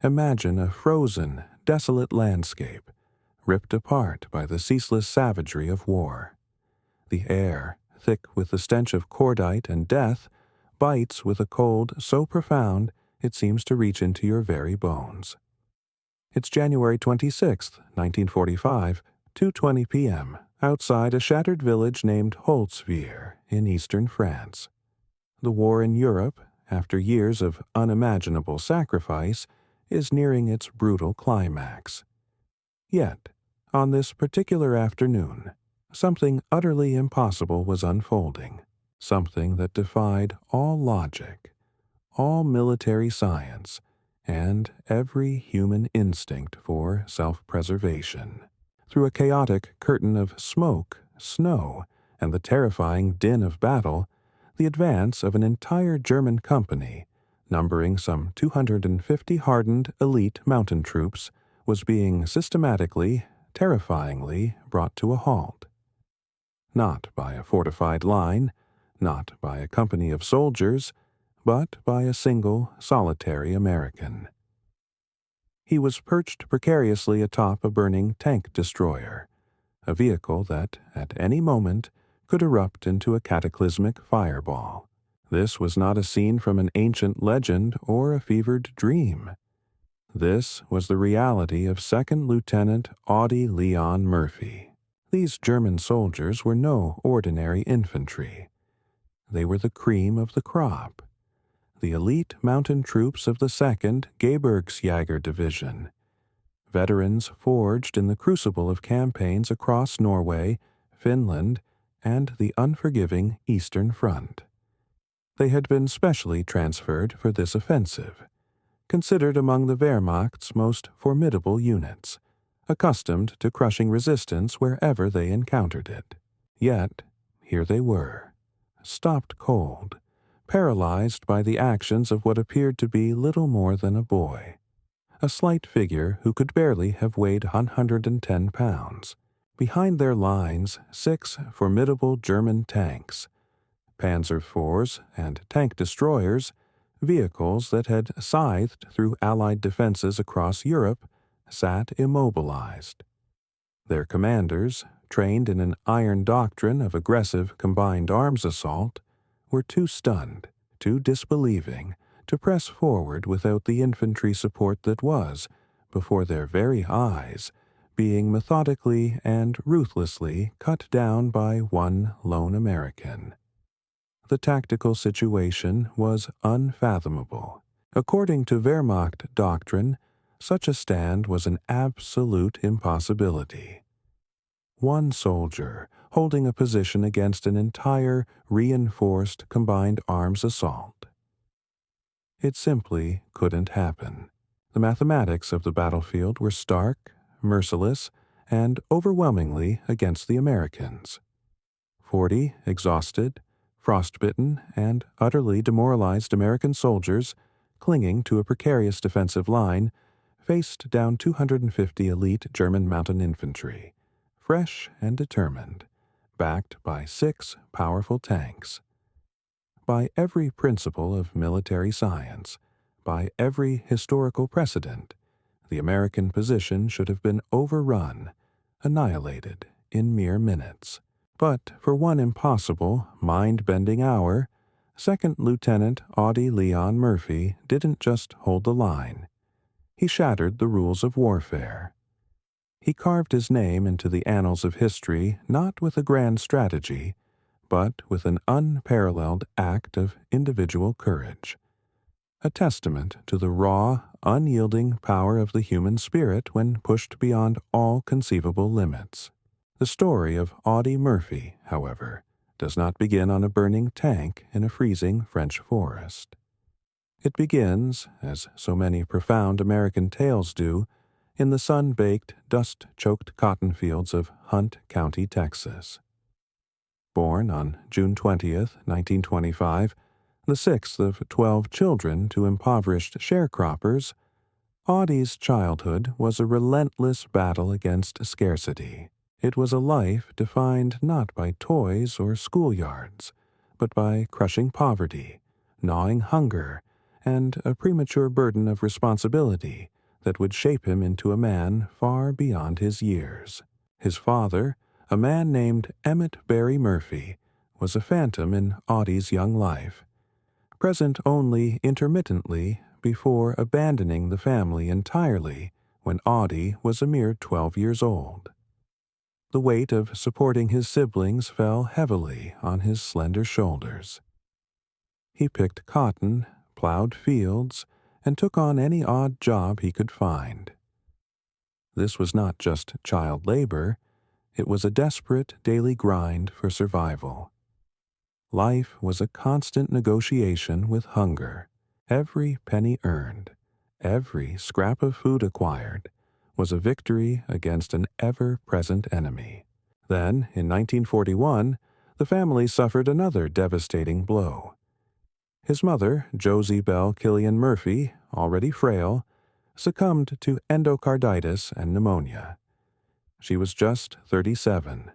Imagine a frozen, desolate landscape, ripped apart by the ceaseless savagery of war. The air, thick with the stench of cordite and death, bites with a cold so profound it seems to reach into your very bones. It's January 26, 1945, 2:20 p.m., outside a shattered village named Holtzwihr in eastern France. The war in Europe, after years of unimaginable sacrifice, is nearing its brutal climax. Yet, on this particular afternoon, something utterly impossible was unfolding, something that defied all logic, all military science, and every human instinct for self-preservation. Through a chaotic curtain of smoke, snow, and the terrifying din of battle, the advance of an entire German company, numbering some 250 hardened elite mountain troops, was being systematically, terrifyingly brought to a halt. Not by a fortified line, not by a company of soldiers, but by a single, solitary American. He was perched precariously atop a burning tank destroyer, a vehicle that, at any moment, could erupt into a cataclysmic fireball. This was not a scene from an ancient legend or a fevered dream. This was the reality of Second Lieutenant Audie Murphy. These German soldiers were no ordinary infantry. They were the cream of the crop. The elite mountain troops of the 2nd Gebirgsjäger Division, veterans forged in the crucible of campaigns across Norway, Finland, and the unforgiving Eastern Front. They had been specially transferred for this offensive, considered among the Wehrmacht's most formidable units, accustomed to crushing resistance wherever they encountered it. Yet, here they were, stopped cold, paralyzed by the actions of what appeared to be little more than a boy, a slight figure who could barely have weighed 110 pounds. Behind their lines, 6 formidable German tanks, Panzer IVs and tank destroyers, vehicles that had scythed through Allied defenses across Europe, sat immobilized. Their commanders, trained in an iron doctrine of aggressive combined arms assault, were too stunned, too disbelieving, to press forward without the infantry support that was, before their very eyes, being methodically and ruthlessly cut down by one lone American. The tactical situation was unfathomable. According to Wehrmacht doctrine, such a stand was an absolute impossibility. One soldier holding a position against an entire reinforced combined arms assault. It simply couldn't happen. The mathematics of the battlefield were stark, merciless, and overwhelmingly against the Americans. 40 exhausted, frostbitten, and utterly demoralized American soldiers, clinging to a precarious defensive line, faced down 250 elite German mountain infantry, fresh and determined, backed by 6 powerful tanks. By every principle of military science, by every historical precedent, the American position should have been overrun, annihilated in mere minutes. But for one impossible, mind-bending hour, Second Lieutenant Audie Murphy didn't just hold the line. He shattered the rules of warfare. He carved his name into the annals of history not with a grand strategy, but with an unparalleled act of individual courage. A testament to the raw, unyielding power of the human spirit when pushed beyond all conceivable limits. The story of Audie Murphy, however, does not begin on a burning tank in a freezing French forest. It begins, as so many profound American tales do, in the sun-baked, dust-choked cotton fields of Hunt County, Texas. Born on June 20th, 1925, the 6th of 12 children to impoverished sharecroppers, Audie's childhood was a relentless battle against scarcity. It was a life defined not by toys or schoolyards, but by crushing poverty, gnawing hunger, and a premature burden of responsibility that would shape him into a man far beyond his years. His father, a man named Emmett Barry Murphy, was a phantom in Audie's young life, present only intermittently before abandoning the family entirely when Audie was a mere 12 years old. The weight of supporting his siblings fell heavily on his slender shoulders. He picked cotton, plowed fields, and took on any odd job he could find. This was not just child labor, it was a desperate daily grind for survival. Life was a constant negotiation with hunger. Every penny earned, every scrap of food acquired, was a victory against an ever-present enemy. Then, in 1941, the family suffered another devastating blow. His mother, Josie Belle Killian Murphy, already frail, succumbed to endocarditis and pneumonia. She was just 37.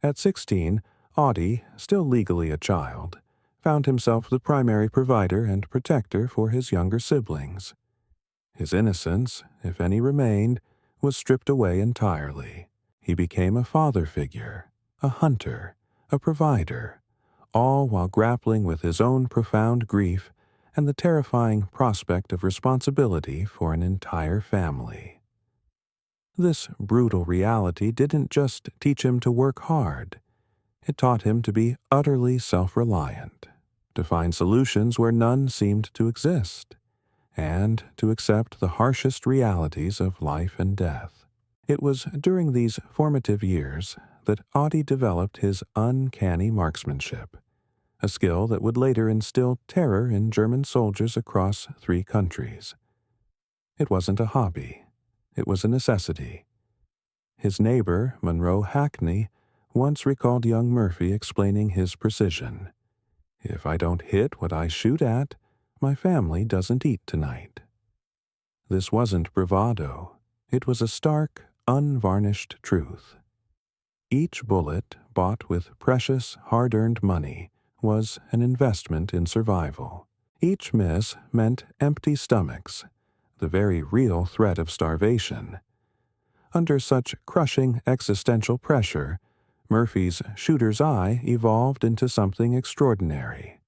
At 16, Audie, still legally a child, found himself the primary provider and protector for his younger siblings. His innocence, if any remained, was stripped away entirely. He became a father figure, a hunter, a provider, all while grappling with his own profound grief and the terrifying prospect of responsibility for an entire family. This brutal reality didn't just teach him to work hard. It taught him to be utterly self-reliant, to find solutions where none seemed to exist, and to accept the harshest realities of life and death. It was during these formative years that Audie developed his uncanny marksmanship, a skill that would later instill terror in German soldiers across 3 countries. It wasn't a hobby. It was a necessity. His neighbor, Monroe Hackney, once recalled young Murphy explaining his precision. "If I don't hit what I shoot at, my family doesn't eat tonight." This wasn't bravado. It was a stark, unvarnished truth. Each bullet, bought with precious, hard-earned money, was an investment in survival. Each miss meant empty stomachs, the very real threat of starvation. Under such crushing existential pressure, Murphy's shooter's eye evolved into something extraordinary.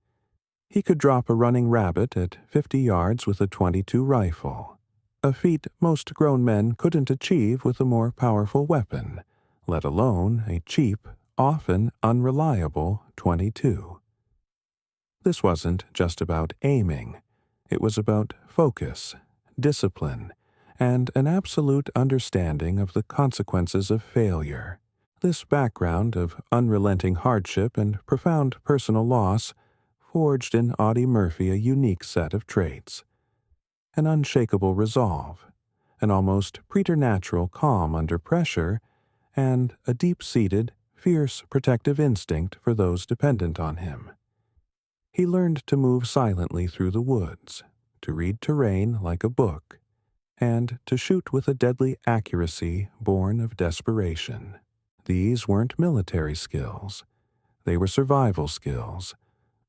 He could drop a running rabbit at 50 yards with a .22 rifle, a feat most grown men couldn't achieve with a more powerful weapon, let alone a cheap, often unreliable .22. This wasn't just about aiming. It was about focus, discipline, and an absolute understanding of the consequences of failure. This background of unrelenting hardship and profound personal loss forged in Audie Murphy a unique set of traits: an unshakable resolve, an almost preternatural calm under pressure, and a deep-seated, fierce protective instinct for those dependent on him. He learned to move silently through the woods, to read terrain like a book, and to shoot with a deadly accuracy born of desperation. These weren't military skills. They were survival skills,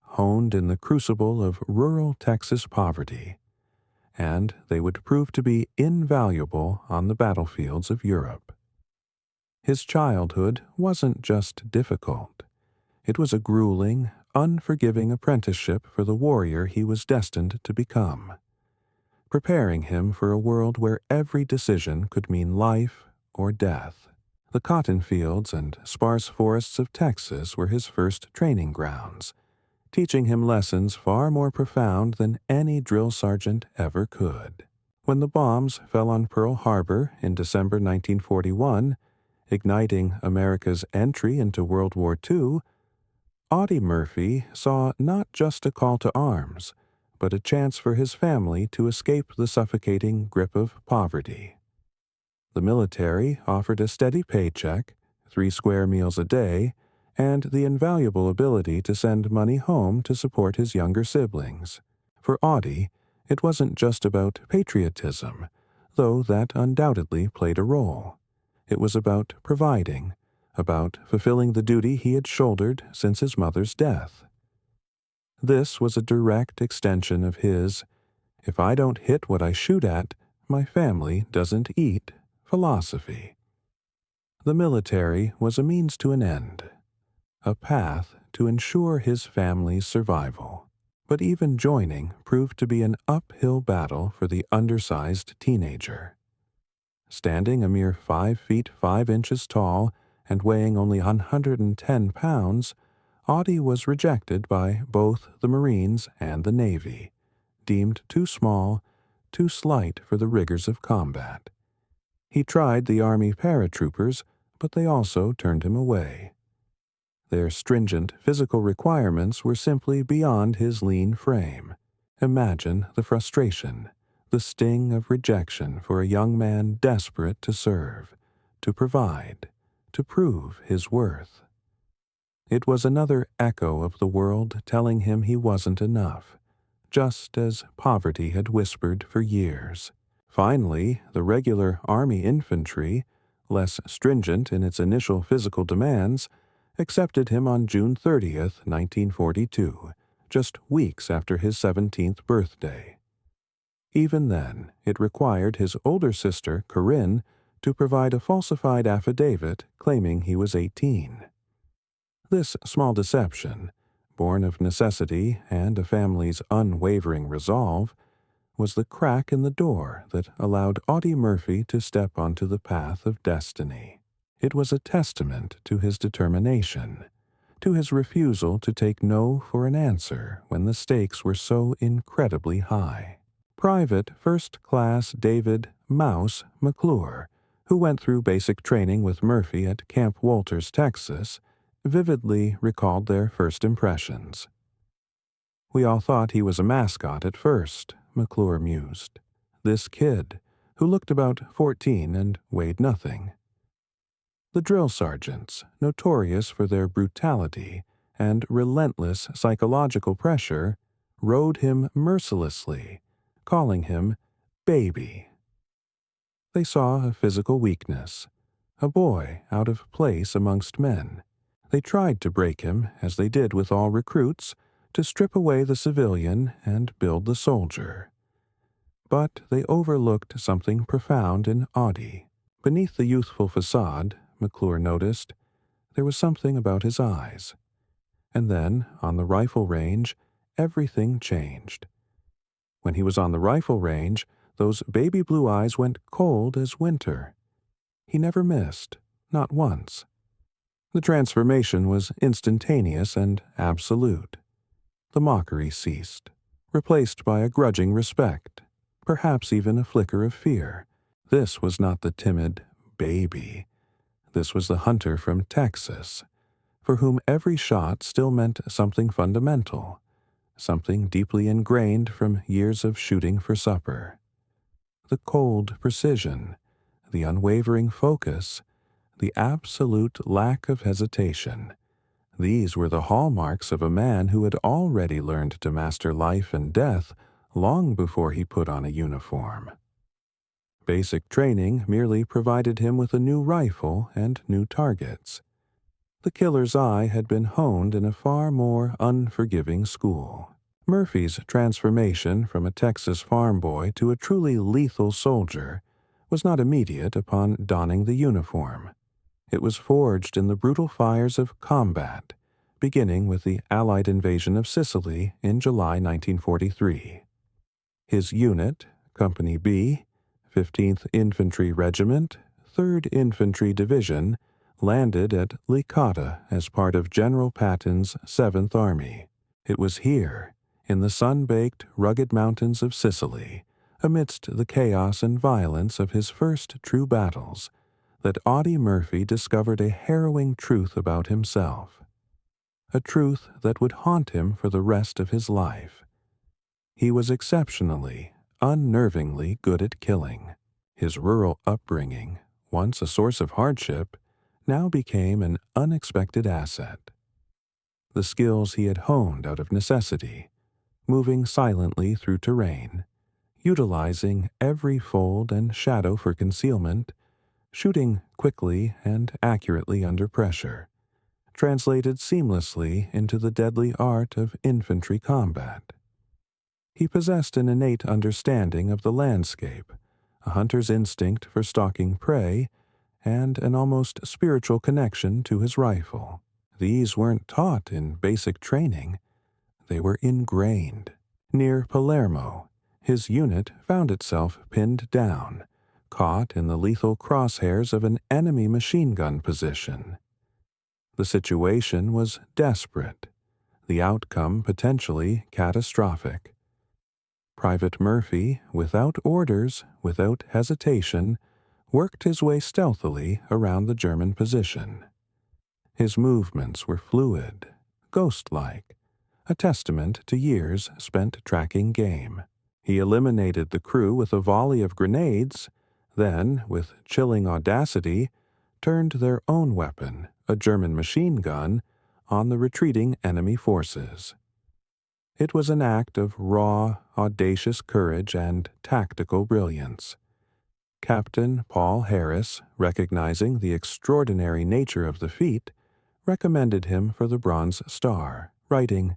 honed in the crucible of rural Texas poverty, and they would prove to be invaluable on the battlefields of Europe. His childhood wasn't just difficult. It was a grueling, unforgiving apprenticeship for the warrior he was destined to become, preparing him for a world where every decision could mean life or death. The cotton fields and sparse forests of Texas were his first training grounds, teaching him lessons far more profound than any drill sergeant ever could. When the bombs fell on Pearl Harbor in December 1941, igniting America's entry into World War II, Audie Murphy saw not just a call to arms, but a chance for his family to escape the suffocating grip of poverty. The military offered a steady paycheck, 3 square meals a day, and the invaluable ability to send money home to support his younger siblings. For Audie, it wasn't just about patriotism, though that undoubtedly played a role. It was about providing, about fulfilling the duty he had shouldered since his mother's death. This was a direct extension of his "if I don't hit what I shoot at, my family doesn't eat" philosophy. The military was a means to an end, a path to ensure his family's survival. But even joining proved to be an uphill battle for the undersized teenager. Standing a mere 5 feet 5 inches tall and weighing only 110 pounds, Audie was rejected by both the Marines and the Navy, deemed too small, too slight for the rigors of combat. He tried the Army paratroopers, but they also turned him away. Their stringent physical requirements were simply beyond his lean frame. Imagine the frustration, the sting of rejection for a young man desperate to serve, to provide, to prove his worth. It was another echo of the world telling him he wasn't enough, just as poverty had whispered for years. Finally, the regular Army infantry, less stringent in its initial physical demands, accepted him on June 30th, 1942, just weeks after his 17th birthday. Even then, it required his older sister, Corinne, to provide a falsified affidavit claiming he was 18. This small deception, born of necessity and a family's unwavering resolve, was the crack in the door that allowed Audie Murphy to step onto the path of destiny. It was a testament to his determination, to his refusal to take no for an answer when the stakes were so incredibly high. Private First Class David "Mouse" McClure, who went through basic training with Murphy at Camp Walters, Texas, vividly recalled their first impressions. "We all thought he was a mascot at first," McClure mused. "This kid, who looked about 14 and weighed nothing." The drill sergeants, notorious for their brutality and relentless psychological pressure, rode him mercilessly, calling him "baby." They saw a physical weakness, a boy out of place amongst men. They tried to break him, as they did with all recruits, to strip away the civilian and build the soldier. But they overlooked something profound in Audie. Beneath the youthful facade, McClure noticed, there was something about his eyes. And then, on the rifle range, everything changed. When he was on the rifle range, those baby blue eyes went cold as winter. He never missed, not once. The transformation was instantaneous and absolute. The mockery ceased, replaced by a grudging respect, perhaps even a flicker of fear. This was not the timid baby. This was the hunter from Texas, for whom every shot still meant something fundamental, something deeply ingrained from years of shooting for supper. The cold precision, the unwavering focus, the absolute lack of hesitation. These were the hallmarks of a man who had already learned to master life and death long before he put on a uniform. Basic training merely provided him with a new rifle and new targets. The killer's eye had been honed in a far more unforgiving school. Murphy's transformation from a Texas farm boy to a truly lethal soldier was not immediate upon donning the uniform. It was forged in the brutal fires of combat, beginning with the Allied invasion of Sicily in July 1943. His unit, Company B, 15th Infantry Regiment, 3rd Infantry Division, landed at Licata as part of General Patton's 7th Army. It was here, in the sun-baked, rugged mountains of Sicily, amidst the chaos and violence of his first true battles, that Audie Murphy discovered a harrowing truth about himself, a truth that would haunt him for the rest of his life. He was exceptionally, unnervingly good at killing. His rural upbringing, once a source of hardship, now became an unexpected asset. The skills he had honed out of necessity, moving silently through terrain, utilizing every fold and shadow for concealment, shooting quickly and accurately under pressure, translated seamlessly into the deadly art of infantry combat. He possessed an innate understanding of the landscape, a hunter's instinct for stalking prey, and an almost spiritual connection to his rifle. These weren't taught in basic training, they were ingrained. Near Palermo, his unit found itself pinned down, caught in the lethal crosshairs of an enemy machine gun position. The situation was desperate, the outcome potentially catastrophic. Private Murphy, without orders, without hesitation, worked his way stealthily around the German position. His movements were fluid, ghost-like, a testament to years spent tracking game. He eliminated the crew with a volley of grenades, then, with chilling audacity, turned their own weapon, a German machine gun, on the retreating enemy forces. It was an act of raw, audacious courage and tactical brilliance. Captain Paul Harris, recognizing the extraordinary nature of the feat, recommended him for the Bronze Star, writing,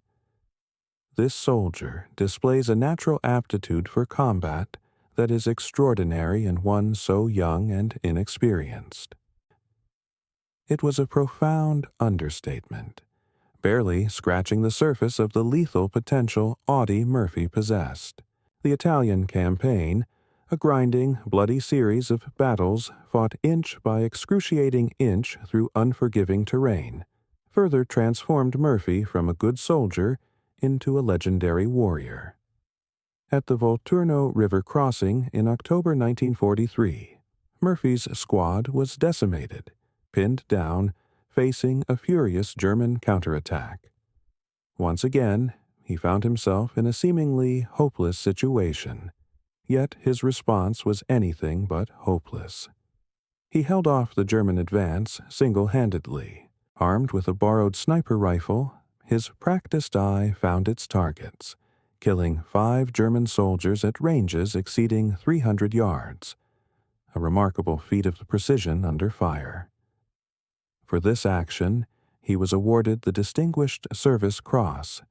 "This soldier displays a natural aptitude for combat that is extraordinary in one so young and inexperienced." It was a profound understatement, barely scratching the surface of the lethal potential Audie Murphy possessed. The Italian campaign, a grinding, bloody series of battles fought inch by excruciating inch through unforgiving terrain, further transformed Murphy from a good soldier into a legendary warrior. At the Volturno River crossing in October 1943, Murphy's squad was decimated, pinned down, facing a furious German counterattack. Once again, he found himself in a seemingly hopeless situation, yet his response was anything but hopeless. He held off the German advance single-handedly. Armed with a borrowed sniper rifle, his practiced eye found its targets, killing 5 German soldiers at ranges exceeding 300 yards, a remarkable feat of precision under fire. For this action, he was awarded the Distinguished Service Cross,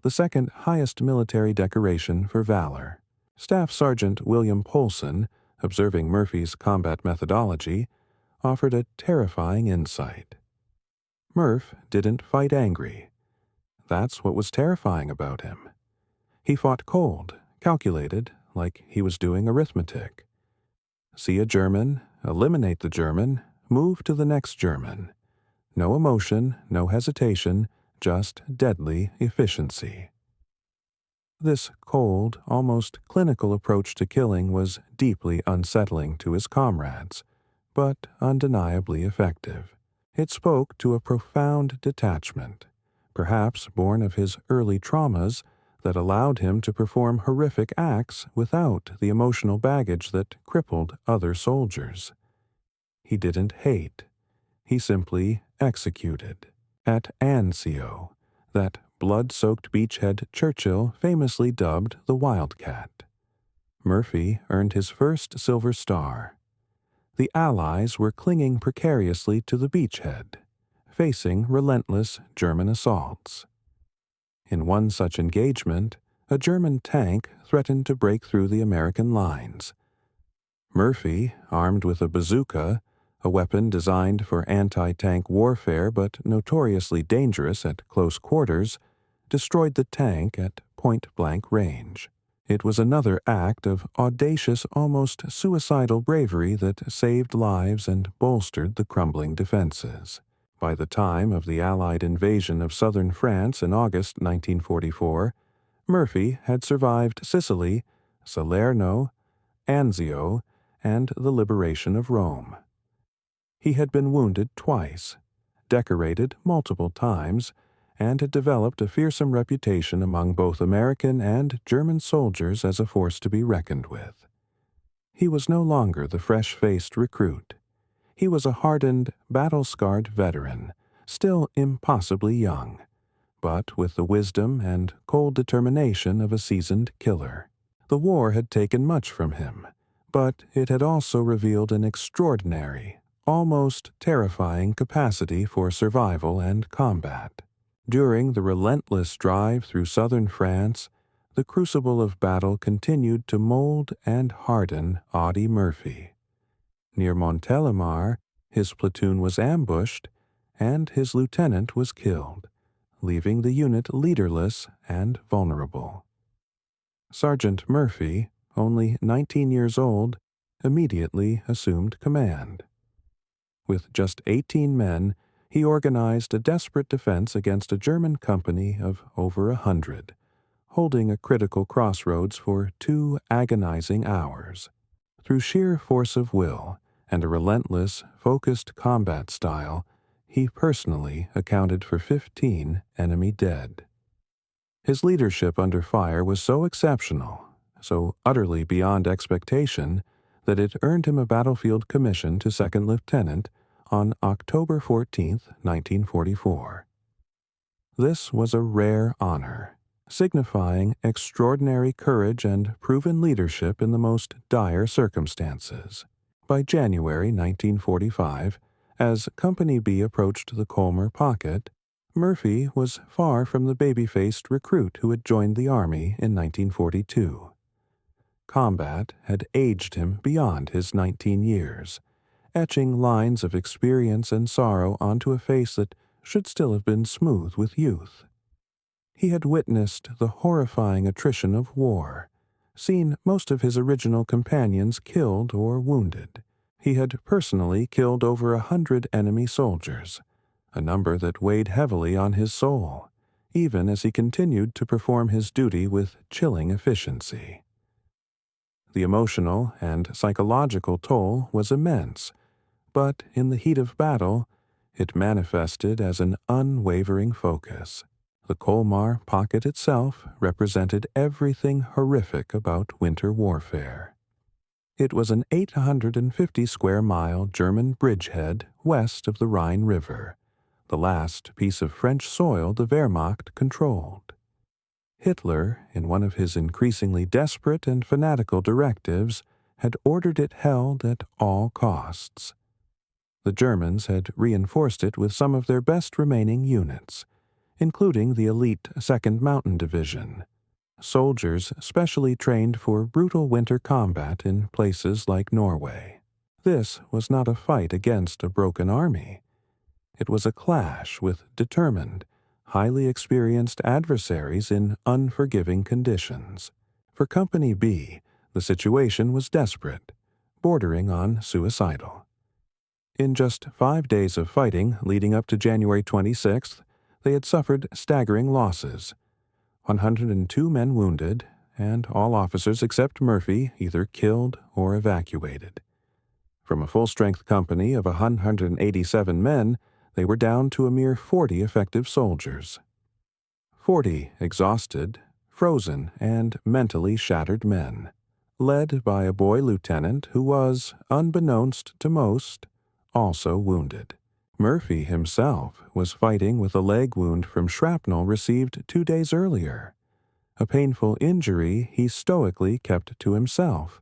the second highest military decoration for valor. Staff Sergeant William Polson, observing Murphy's combat methodology, offered a terrifying insight. Murph didn't fight angry. That's what was terrifying about him. He fought cold, calculated, like he was doing arithmetic. See a German, eliminate the German, move to the next German. No emotion, no hesitation, just deadly efficiency. This cold, almost clinical approach to killing was deeply unsettling to his comrades, but undeniably effective. It spoke to a profound detachment, perhaps born of his early traumas, that allowed him to perform horrific acts without the emotional baggage that crippled other soldiers. He didn't hate. He simply executed. At Anzio, that blood-soaked beachhead Churchill famously dubbed the Wildcat, Murphy earned his first Silver Star. The Allies were clinging precariously to the beachhead, facing relentless German assaults. In one such engagement, a German tank threatened to break through the American lines. Murphy, armed with a bazooka, a weapon designed for anti-tank warfare but notoriously dangerous at close quarters, destroyed the tank at point-blank range. It was another act of audacious, almost suicidal bravery that saved lives and bolstered the crumbling defenses. By the time of the Allied invasion of southern France in August 1944, Murphy had survived Sicily, Salerno, Anzio, and the liberation of Rome. He had been wounded twice, decorated multiple times, and had developed a fearsome reputation among both American and German soldiers as a force to be reckoned with. He was no longer the fresh-faced recruit. He was a hardened, battle-scarred veteran, still impossibly young, but with the wisdom and cold determination of a seasoned killer. The war had taken much from him, but it had also revealed an extraordinary, almost terrifying capacity for survival and combat. During the relentless drive through southern France, the crucible of battle continued to mold and harden Audie Murphy. Near Montélimar, his platoon was ambushed, and his lieutenant was killed, leaving the unit leaderless and vulnerable. Sergeant Murphy, only 19 years old, immediately assumed command. With just 18 men, he organized a desperate defense against a German company of over 100, holding a critical crossroads for 2 agonizing hours. Through sheer force of will and a relentless, focused combat style, he personally accounted for 15 enemy dead. His leadership under fire was so exceptional, so utterly beyond expectation, that it earned him a battlefield commission to second lieutenant on October 14, 1944. This was a rare honor, signifying extraordinary courage and proven leadership in the most dire circumstances. By January 1945, as Company B approached the Colmar Pocket, Murphy was far from the baby-faced recruit who had joined the Army in 1942. Combat had aged him beyond his 19 years, etching lines of experience and sorrow onto a face that should still have been smooth with youth. He had witnessed the horrifying attrition of war, seen most of his original companions killed or wounded. He had personally killed over 100 enemy soldiers, a number that weighed heavily on his soul, even as he continued to perform his duty with chilling efficiency. The emotional and psychological toll was immense, but in the heat of battle, it manifested as an unwavering focus. The Colmar Pocket itself represented everything horrific about winter warfare. It was an 850-square-mile German bridgehead west of the Rhine River, the last piece of French soil the Wehrmacht controlled. Hitler, in one of his increasingly desperate and fanatical directives, had ordered it held at all costs. The Germans had reinforced it with some of their best remaining units, including the elite 2nd Mountain Division, soldiers specially trained for brutal winter combat in places like Norway. This was not a fight against a broken army. It was a clash with determined, highly experienced adversaries in unforgiving conditions. For Company B, the situation was desperate, bordering on suicidal. In just 5 days of fighting leading up to January 26th, they had suffered staggering losses. 102 men wounded, and all officers except Murphy either killed or evacuated. From a full-strength company of 187 men, they were down to a mere 40 effective soldiers. 40 exhausted, frozen, and mentally shattered men, led by a boy lieutenant who was, unbeknownst to most, also wounded. Murphy himself was fighting with a leg wound from shrapnel received 2 days earlier, a painful injury he stoically kept to himself,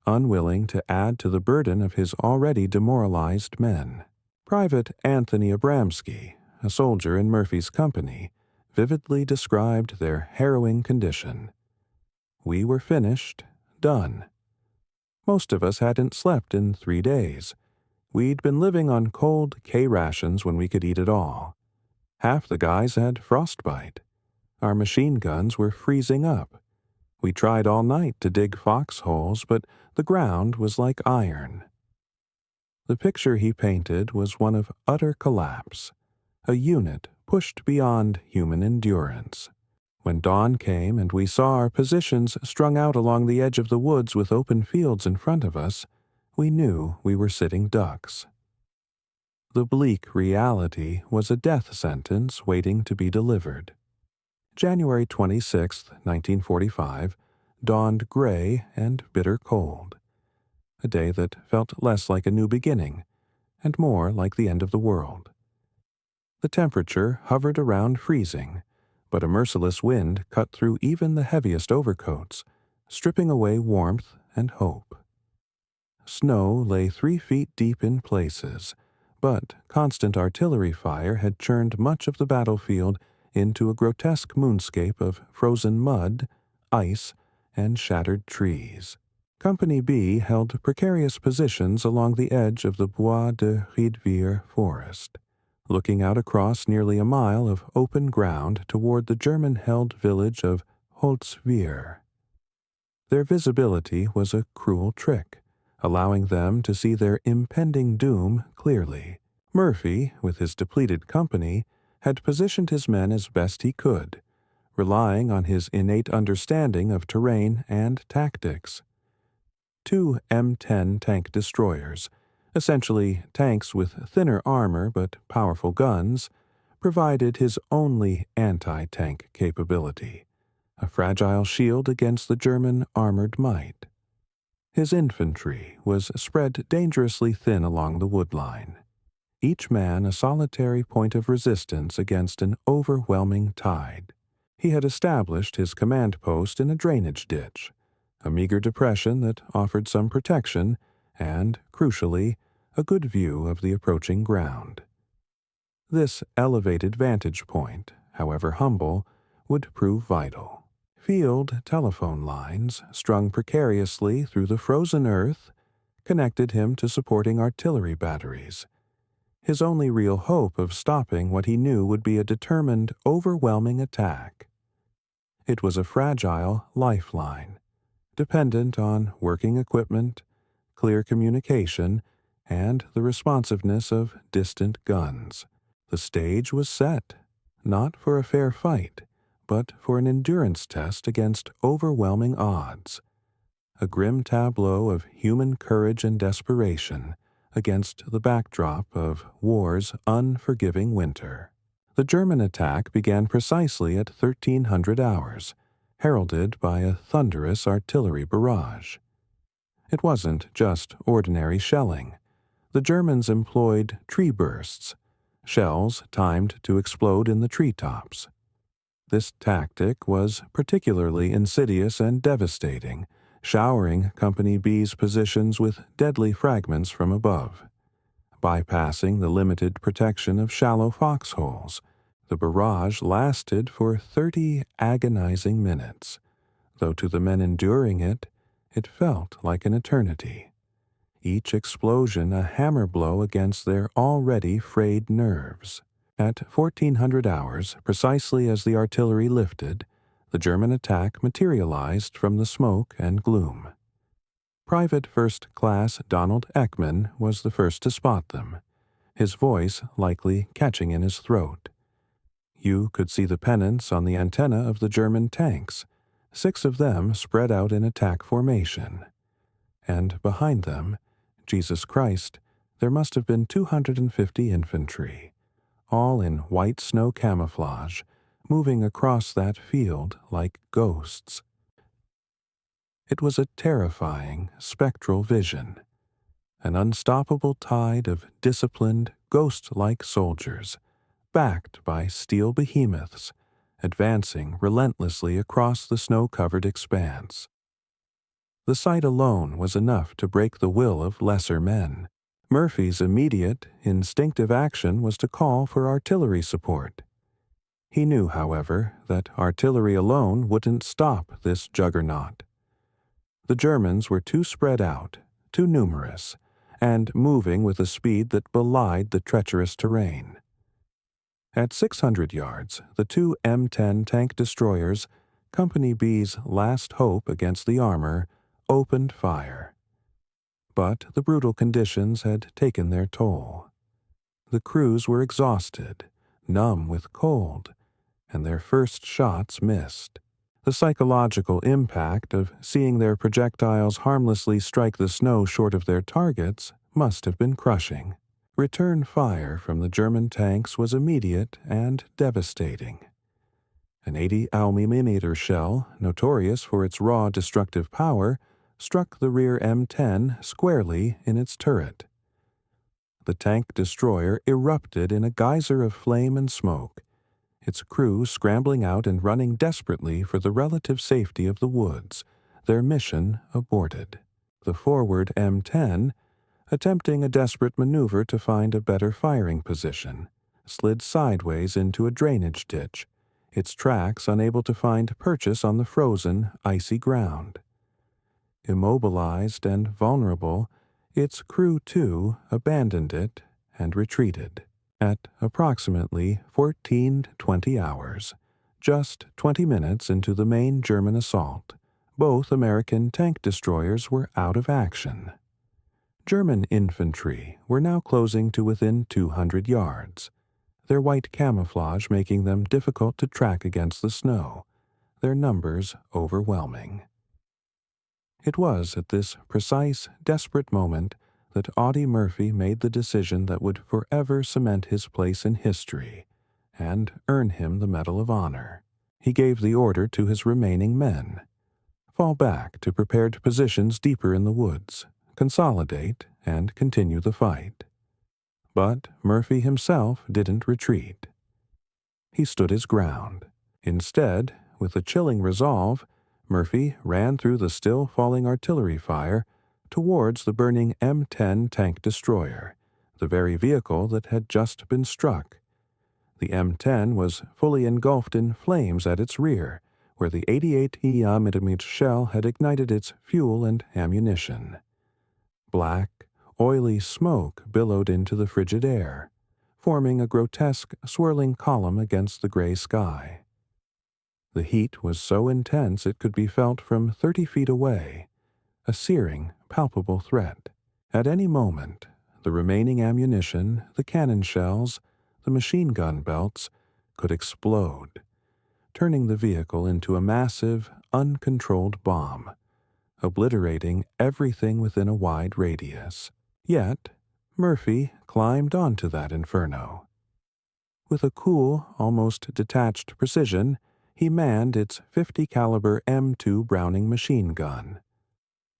unwilling to add to the burden of his already demoralized men. Private Anthony Abramsky, a soldier in Murphy's company, vividly described their harrowing condition. "We were finished, done. Most of us hadn't slept in 3 days. We'd been living on cold K rations when we could eat at all. Half the guys had frostbite. Our machine guns were freezing up. We tried all night to dig foxholes, but the ground was like iron." The picture he painted was one of utter collapse, a unit pushed beyond human endurance. When dawn came and we saw our positions strung out along the edge of the woods with open fields in front of us, we knew we were sitting ducks. The bleak reality was a death sentence waiting to be delivered. January 26, 1945, dawned gray and bitter cold, a day that felt less like a new beginning and more like the end of the world. The temperature hovered around freezing, but a merciless wind cut through even the heaviest overcoats, stripping away warmth and hope. Snow lay 3 feet deep in places, but constant artillery fire had churned much of the battlefield into a grotesque moonscape of frozen mud, ice, and shattered trees. Company B held precarious positions along the edge of the Bois de Riedvier forest, looking out across nearly a mile of open ground toward the German-held village of Holzwihr. Their visibility was a cruel trick, allowing them to see their impending doom clearly. Murphy, with his depleted company, had positioned his men as best he could, relying on his innate understanding of terrain and tactics. 2 M10 tank destroyers, essentially tanks with thinner armor but powerful guns, provided his only anti-tank capability, a fragile shield against the German armored might. His infantry was spread dangerously thin along the wood line, each man a solitary point of resistance against an overwhelming tide. He had established his command post in a drainage ditch, a meager depression that offered some protection and, crucially, a good view of the approaching ground. This elevated vantage point, however humble, would prove vital. Field telephone lines, strung precariously through the frozen earth, connected him to supporting artillery batteries, his only real hope of stopping what he knew would be a determined, overwhelming attack. It was a fragile lifeline, dependent on working equipment, clear communication, and the responsiveness of distant guns. The stage was set, not for a fair fight, but for an endurance test against overwhelming odds. A grim tableau of human courage and desperation against the backdrop of war's unforgiving winter. The German attack began precisely at 1300 hours, heralded by a thunderous artillery barrage. It wasn't just ordinary shelling. The Germans employed tree bursts, shells timed to explode in the treetops. This tactic was particularly insidious and devastating, showering Company B's positions with deadly fragments from above. Bypassing the limited protection of shallow foxholes, the barrage lasted for 30 agonizing minutes, though to the men enduring it, it felt like an eternity. Each explosion a hammer blow against their already frayed nerves. At 1400 hours, precisely as the artillery lifted, the German attack materialized from the smoke and gloom. Private First Class Donald Ekman was the first to spot them, his voice likely catching in his throat. You could see the pennants on the antenna of the German tanks, 6 of them spread out in attack formation. And behind them, Jesus Christ, there must have been 250 infantry, all in white snow camouflage, moving across that field like ghosts. It was a terrifying, spectral vision, an unstoppable tide of disciplined, ghost-like soldiers, backed by steel behemoths, advancing relentlessly across the snow-covered expanse. The sight alone was enough to break the will of lesser men. Murphy's immediate, instinctive action was to call for artillery support. He knew, however, that artillery alone wouldn't stop this juggernaut. The Germans were too spread out, too numerous, and moving with a speed that belied the treacherous terrain. At 600 yards, the 2 M10 tank destroyers, Company B's last hope against the armor, opened fire. But the brutal conditions had taken their toll. The crews were exhausted, numb with cold, and their first shots missed. The psychological impact of seeing their projectiles harmlessly strike the snow short of their targets must have been crushing. Return fire from the German tanks was immediate and devastating. An 80 mm shell, notorious for its raw destructive power, struck the rear M10 squarely in its turret. The tank destroyer erupted in a geyser of flame and smoke, its crew scrambling out and running desperately for the relative safety of the woods, their mission aborted. the forward M10, attempting a desperate maneuver to find a better firing position, slid sideways into a drainage ditch, its tracks unable to find purchase on the frozen, icy ground. Immobilized and vulnerable, its crew too abandoned it and retreated. At approximately 14:20 hours, just 20 minutes into the main German assault, both American tank destroyers were out of action. German infantry were now closing to within 200 yards, their white camouflage making them difficult to track against the snow, their numbers overwhelming. It was at this precise, desperate moment that Audie Murphy made the decision that would forever cement his place in history and earn him the Medal of Honor. He gave the order to his remaining men: fall back to prepared positions deeper in the woods, consolidate, and continue the fight. But Murphy himself didn't retreat. He stood his ground. Instead, with a chilling resolve, Murphy ran through the still falling artillery fire towards the burning M10 tank destroyer, the very vehicle that had just been struck. The M10 was fully engulfed in flames at its rear, where the 88 mm shell had ignited its fuel and ammunition. Black, oily smoke billowed into the frigid air, forming a grotesque, swirling column against the gray sky. The heat was so intense it could be felt from 30 feet away, a searing, palpable threat. At any moment, the remaining ammunition, the cannon shells, the machine gun belts, could explode, turning the vehicle into a massive, uncontrolled bomb, obliterating everything within a wide radius. Yet, Murphy climbed onto that inferno. With a cool, almost detached precision, he manned its .50 caliber M2 Browning machine gun.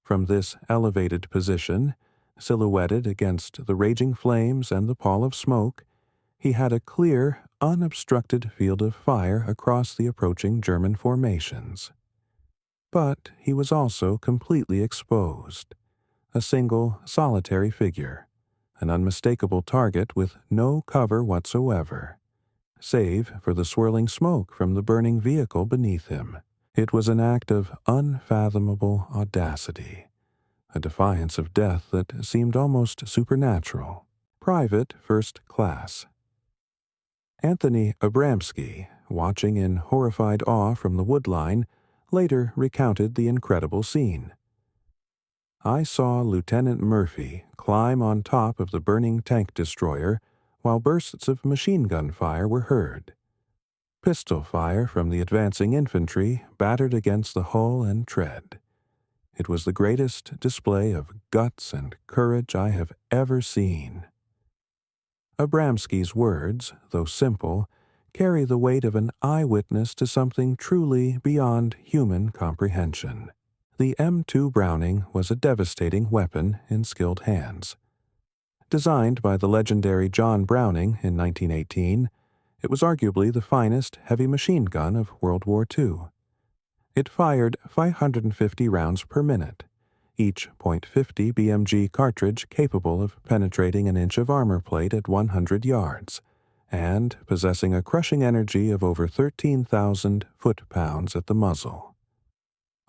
From this elevated position, silhouetted against the raging flames and the pall of smoke, he had a clear, unobstructed field of fire across the approaching German formations. But he was also completely exposed, a single, solitary figure, an unmistakable target with no cover whatsoever, save for the swirling smoke from the burning vehicle beneath him. It was an act of unfathomable audacity, a defiance of death that seemed almost supernatural. Private First Class. Anthony Abramsky, watching in horrified awe from the woodline, later recounted the incredible scene. I saw Lieutenant Murphy climb on top of the burning tank destroyer while bursts of machine gun fire were heard. Pistol fire from the advancing infantry battered against the hull and tread. It was the greatest display of guts and courage I have ever seen. Abramsky's words, though simple, carry the weight of an eyewitness to something truly beyond human comprehension. The M2 Browning was a devastating weapon in skilled hands. Designed by the legendary John Browning in 1918, it was arguably the finest heavy machine gun of World War II. It fired 550 rounds per minute, each .50 BMG cartridge capable of penetrating an inch of armor plate at 100 yards, and possessing a crushing energy of over 13,000 foot-pounds at the muzzle.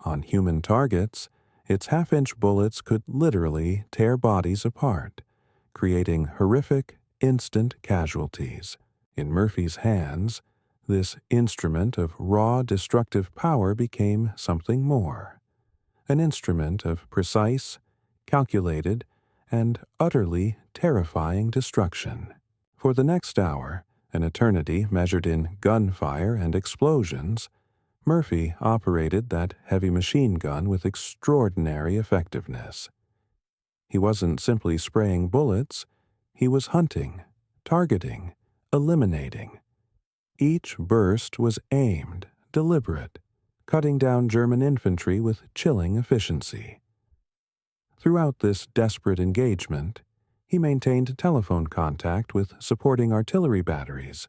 On human targets, its half-inch bullets could literally tear bodies apart, creating horrific, instant casualties. In Murphy's hands, this instrument of raw destructive power became something more, an instrument of precise, calculated, and utterly terrifying destruction. For the next hour, an eternity measured in gunfire and explosions, Murphy operated that heavy machine gun with extraordinary effectiveness. He wasn't simply spraying bullets, he was hunting, targeting, eliminating. Each burst was aimed, deliberate, cutting down German infantry with chilling efficiency. Throughout this desperate engagement, he maintained telephone contact with supporting artillery batteries,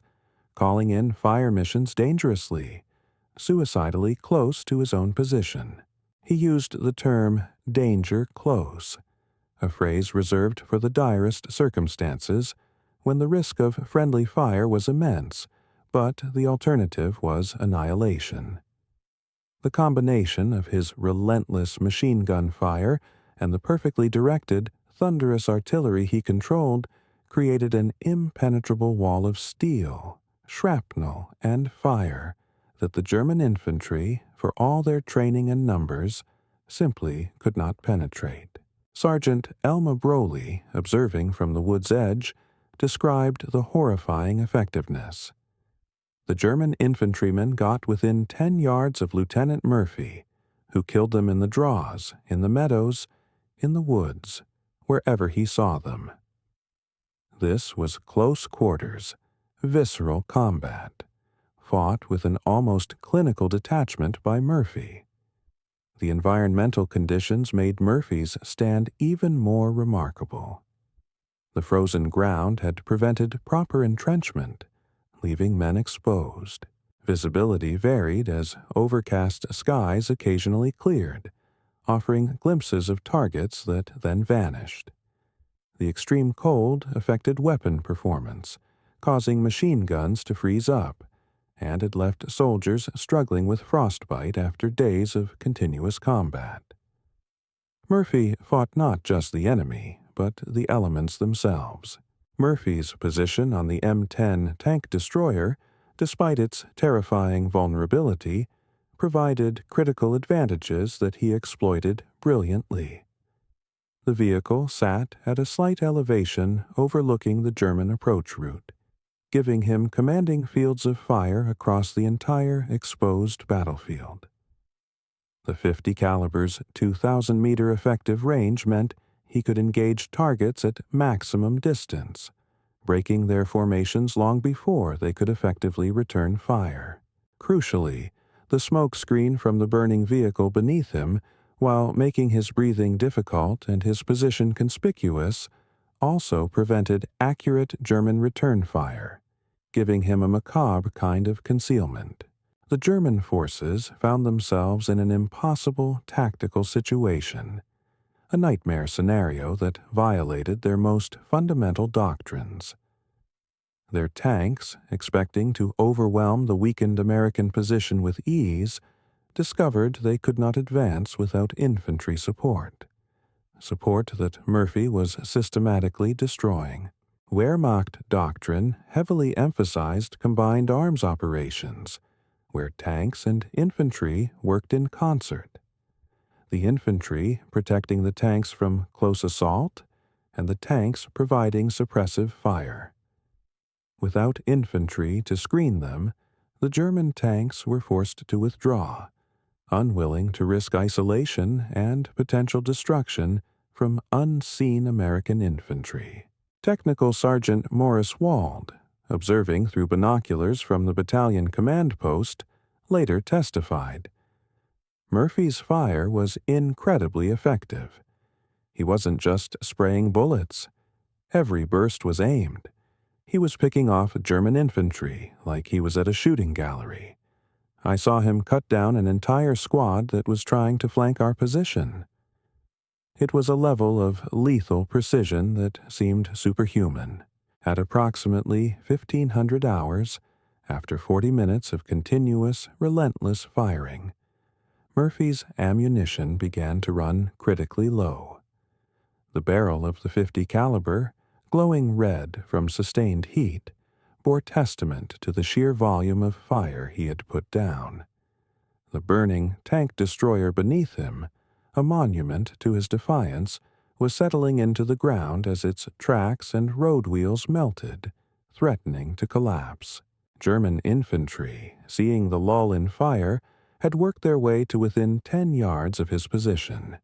calling in fire missions dangerously, suicidally close to his own position. He used the term danger close, a phrase reserved for the direst circumstances when the risk of friendly fire was immense, but the alternative was annihilation. The combination of his relentless machine gun fire and the perfectly directed, thunderous artillery he controlled created an impenetrable wall of steel, shrapnel, and fire that the German infantry, for all their training and numbers, simply could not penetrate. Sergeant Elma Broley, observing from the wood's edge, described the horrifying effectiveness. The German infantrymen got within 10 yards of Lieutenant Murphy, who killed them in the draws, in the meadows, in the woods, wherever he saw them. This was close quarters, visceral combat, fought with an almost clinical detachment by Murphy. The environmental conditions made Murphy's stand even more remarkable. The frozen ground had prevented proper entrenchment, leaving men exposed. Visibility varied as overcast skies occasionally cleared, offering glimpses of targets that then vanished. The extreme cold affected weapon performance, causing machine guns to freeze up, and it left soldiers struggling with frostbite after days of continuous combat. Murphy fought not just the enemy, but the elements themselves. Murphy's position on the M10 tank destroyer, despite its terrifying vulnerability, provided critical advantages that he exploited brilliantly. The vehicle sat at a slight elevation overlooking the German approach route, giving him commanding fields of fire across the entire exposed battlefield. The 50 caliber's 2,000-meter effective range meant he could engage targets at maximum distance, breaking their formations long before they could effectively return fire. Crucially, the smoke screen from the burning vehicle beneath him, while making his breathing difficult and his position conspicuous, also prevented accurate German return fire, giving him a macabre kind of concealment. The German forces found themselves in an impossible tactical situation, a nightmare scenario that violated their most fundamental doctrines. Their tanks, expecting to overwhelm the weakened American position with ease, discovered they could not advance without infantry support that Murphy was systematically destroying. Wehrmacht doctrine heavily emphasized combined arms operations, where tanks and infantry worked in concert. The infantry protecting the tanks from close assault, and the tanks providing suppressive fire. Without infantry to screen them, the German tanks were forced to withdraw, unwilling to risk isolation and potential destruction from unseen American infantry. Technical Sergeant Morris Wald, observing through binoculars from the battalion command post, later testified, "Murphy's fire was incredibly effective. He wasn't just spraying bullets. Every burst was aimed. He was picking off German infantry like he was at a shooting gallery. I saw him cut down an entire squad that was trying to flank our position." It was a level of lethal precision that seemed superhuman. At approximately 1,500 hours, after 40 minutes of continuous, relentless firing, Murphy's ammunition began to run critically low. The barrel of the 50 caliber, glowing red from sustained heat, bore testament to the sheer volume of fire he had put down. The burning tank destroyer beneath him, a monument to his defiance, was settling into the ground as its tracks and road wheels melted, threatening to collapse. German infantry, seeing the lull in fire, had worked their way to within 10 yards of his position,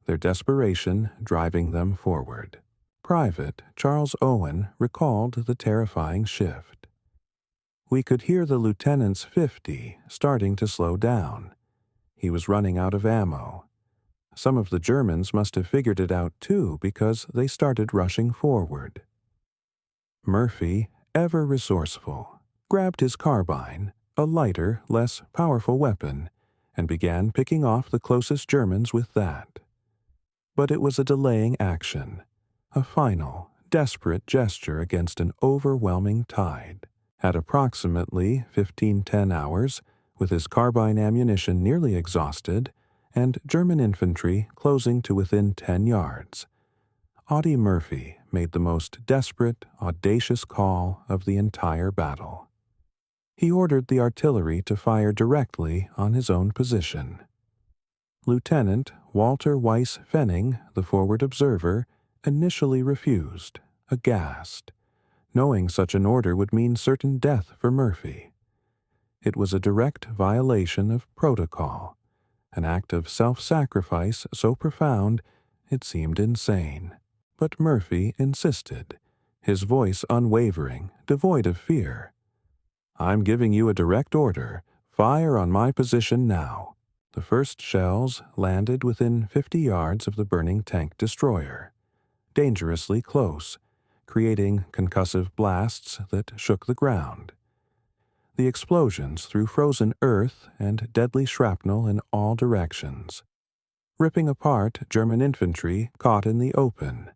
their desperation driving them forward. Private Charles Owen recalled the terrifying shift. "We could hear the lieutenant's 50 starting to slow down. He was running out of ammo. Some of the Germans must have figured it out too because they started rushing forward." Murphy, ever resourceful, grabbed his carbine, a lighter, less powerful weapon, and began picking off the closest Germans with that. But it was a delaying action, a final, desperate gesture against an overwhelming tide. At approximately 1510 hours, with his carbine ammunition nearly exhausted and German infantry closing to within 10 yards, Audie Murphy made the most desperate, audacious call of the entire battle. He ordered the artillery to fire directly on his own position. Lieutenant Walter Weiss Fenning, the forward observer, initially refused, aghast, knowing such an order would mean certain death for Murphy. It was a direct violation of protocol, an act of self-sacrifice so profound it seemed insane. But Murphy insisted, his voice unwavering, devoid of fear. "I'm giving you a direct order. Fire on my position now." The first shells landed within 50 yards of the burning tank destroyer, dangerously close, creating concussive blasts that shook the ground. The explosions threw frozen earth and deadly shrapnel in all directions, ripping apart German infantry caught in the open.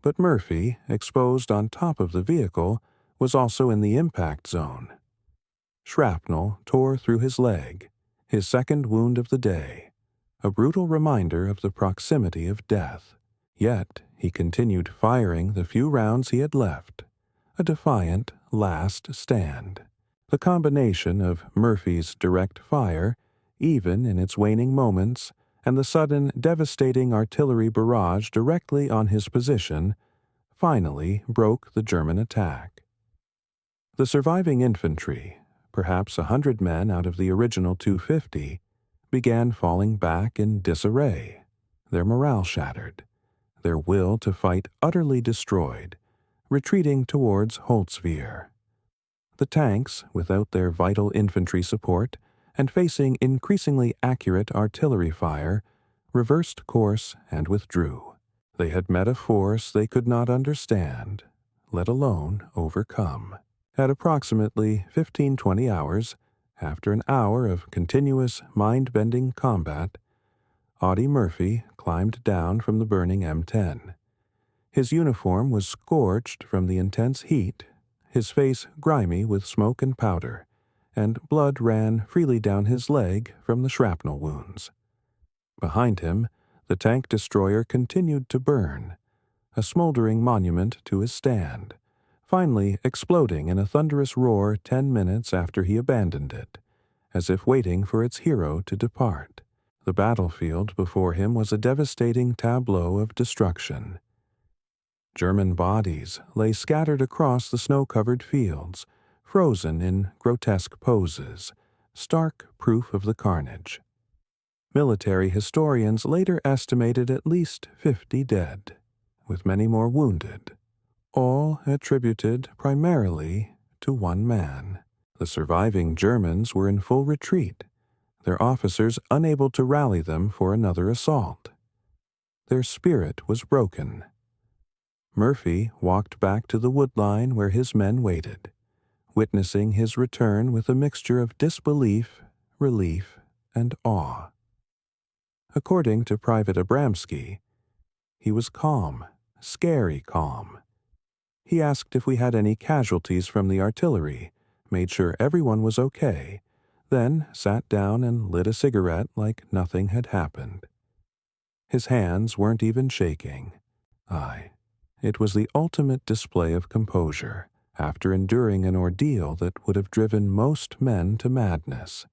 But Murphy, exposed on top of the vehicle, was also in the impact zone. Shrapnel tore through his leg, his second wound of the day, a brutal reminder of the proximity of death. Yet he continued firing the few rounds he had left, a defiant last stand. The combination of Murphy's direct fire, even in its waning moments, and the sudden devastating artillery barrage directly on his position, finally broke the German attack. The surviving infantry, perhaps 100 men out of the original 250, began falling back in disarray, their morale shattered, their will to fight utterly destroyed, retreating towards Holtzwihr. The tanks, without their vital infantry support and facing increasingly accurate artillery fire, reversed course and withdrew. They had met a force they could not understand, let alone overcome. At approximately 15-20 hours, after an hour of continuous mind-bending combat, Audie Murphy climbed down from the burning M10. His uniform was scorched from the intense heat, his face grimy with smoke and powder, and blood ran freely down his leg from the shrapnel wounds. Behind him, the tank destroyer continued to burn, a smoldering monument to his stand, finally exploding in a thunderous roar 10 minutes after he abandoned it, as if waiting for its hero to depart. The battlefield before him was a devastating tableau of destruction. German bodies lay scattered across the snow-covered fields, frozen in grotesque poses, stark proof of the carnage. Military historians later estimated at least 50 dead, with many more wounded, all attributed primarily to one man. The surviving Germans were in full retreat, their officers unable to rally them for another assault. Their spirit was broken. Murphy walked back to the wood line where his men waited, witnessing his return with a mixture of disbelief, relief, and awe. According to Private Abramsky, he was calm, scary calm. He asked if we had any casualties from the artillery, made sure everyone was okay, then sat down and lit a cigarette like nothing had happened. His hands weren't even shaking. It was the ultimate display of composure, after enduring an ordeal that would have driven most men to madness.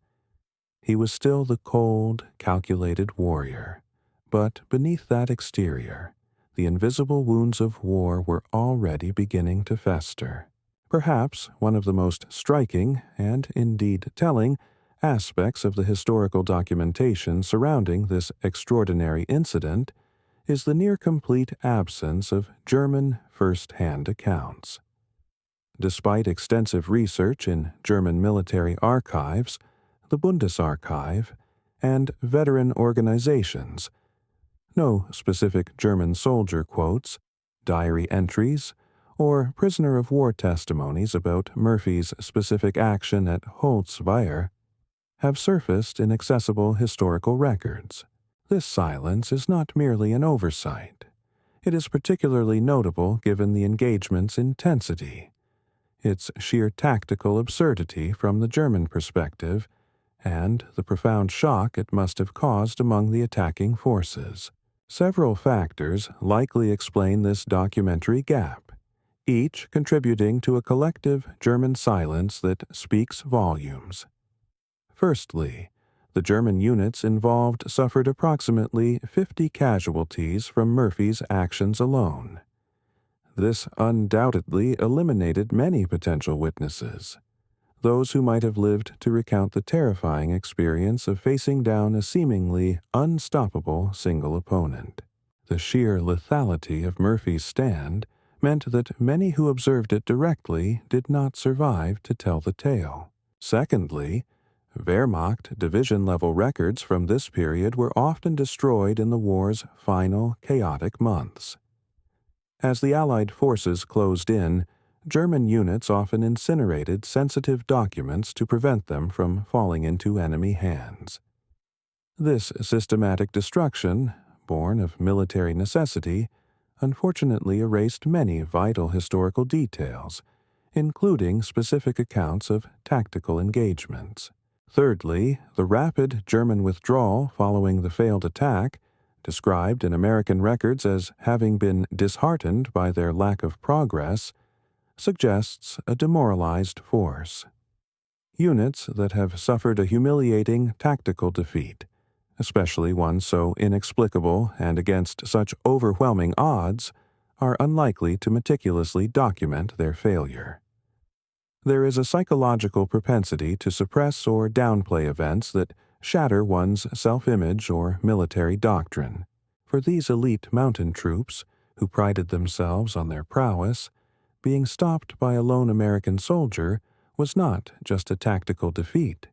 He was still the cold, calculated warrior, but beneath that exterior, the invisible wounds of war were already beginning to fester. Perhaps one of the most striking, and indeed telling, aspects of the historical documentation surrounding this extraordinary incident is the near-complete absence of German first-hand accounts. Despite extensive research in German military archives, the Bundesarchive, and veteran organizations, no specific German soldier quotes, diary entries, or prisoner-of-war testimonies about Murphy's specific action at Holtzwihr have surfaced in accessible historical records. This silence is not merely an oversight. It is particularly notable given the engagement's intensity, its sheer tactical absurdity from the German perspective, and the profound shock it must have caused among the attacking forces. Several factors likely explain this documentary gap, each contributing to a collective German silence that speaks volumes. Firstly, the German units involved suffered approximately 50 casualties from Murphy's actions alone. This undoubtedly eliminated many potential witnesses, those who might have lived to recount the terrifying experience of facing down a seemingly unstoppable single opponent. The sheer lethality of Murphy's stand meant that many who observed it directly did not survive to tell the tale. Secondly, Wehrmacht division-level records from this period were often destroyed in the war's final chaotic months. As the Allied forces closed in, German units often incinerated sensitive documents to prevent them from falling into enemy hands. This systematic destruction, born of military necessity, unfortunately erased many vital historical details, including specific accounts of tactical engagements. Thirdly, the rapid German withdrawal following the failed attack, described in American records as having been disheartened by their lack of progress, suggests a demoralized force. Units that have suffered a humiliating tactical defeat, especially one so inexplicable and against such overwhelming odds, are unlikely to meticulously document their failure. There is a psychological propensity to suppress or downplay events that shatter one's self-image or military doctrine. For these elite mountain troops, who prided themselves on their prowess, being stopped by a lone American soldier was not just a tactical defeat.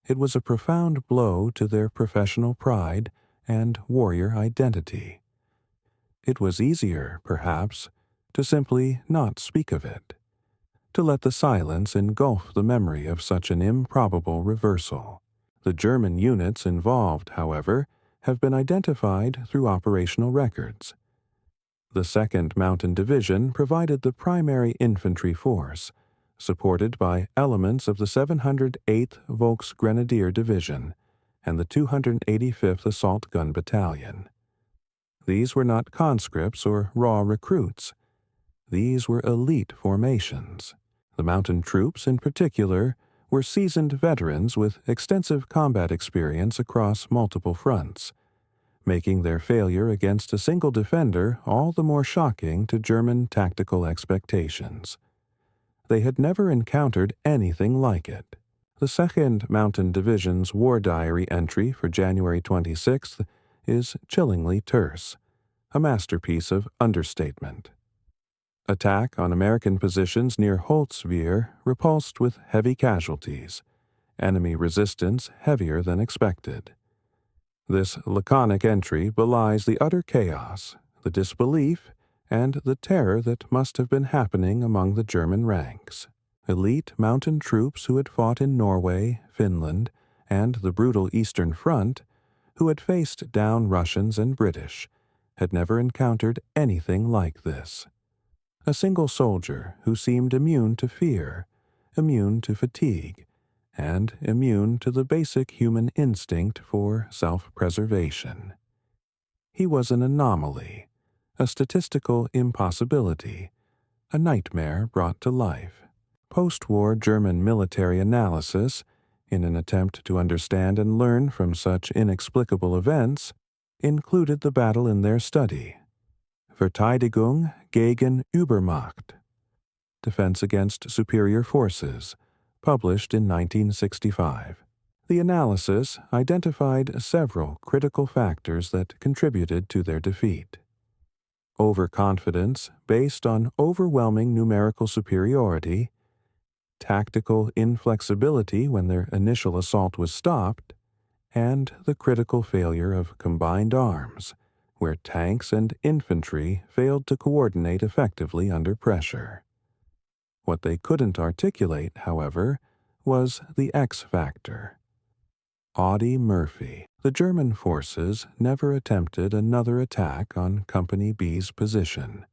It was a profound blow to their professional pride and warrior identity. It was easier, perhaps, to simply not speak of it, to let the silence engulf the memory of such an improbable reversal. The German units involved, however, have been identified through operational records. The 2nd Mountain Division provided the primary infantry force, supported by elements of the 708th Volksgrenadier Division and the 285th Assault Gun Battalion. These were not conscripts or raw recruits. These were elite formations. The mountain troops, in particular, were seasoned veterans with extensive combat experience across multiple fronts, making their failure against a single defender all the more shocking to German tactical expectations. They had never encountered anything like it. The 2nd Mountain Division's War Diary entry for January 26th is chillingly terse, a masterpiece of understatement. Attack on American positions near Holzwihr repulsed with heavy casualties, enemy resistance heavier than expected. This laconic entry belies the utter chaos, the disbelief, and the terror that must have been happening among the German ranks. Elite mountain troops who had fought in Norway, Finland, and the brutal Eastern Front, who had faced down Russians and British, had never encountered anything like this. A single soldier who seemed immune to fear, immune to fatigue, and immune to the basic human instinct for self-preservation. He was an anomaly, a statistical impossibility, a nightmare brought to life. Post-war German military analysis, in an attempt to understand and learn from such inexplicable events, included the battle in their study. Verteidigung gegen Übermacht, Defense Against Superior Forces, published in 1965. The analysis identified several critical factors that contributed to their defeat. Overconfidence based on overwhelming numerical superiority, tactical inflexibility when their initial assault was stopped, and the critical failure of combined arms, where tanks and infantry failed to coordinate effectively under pressure. What they couldn't articulate, however, was the X factor. Audie Murphy. The German forces never attempted another attack on Company B's position.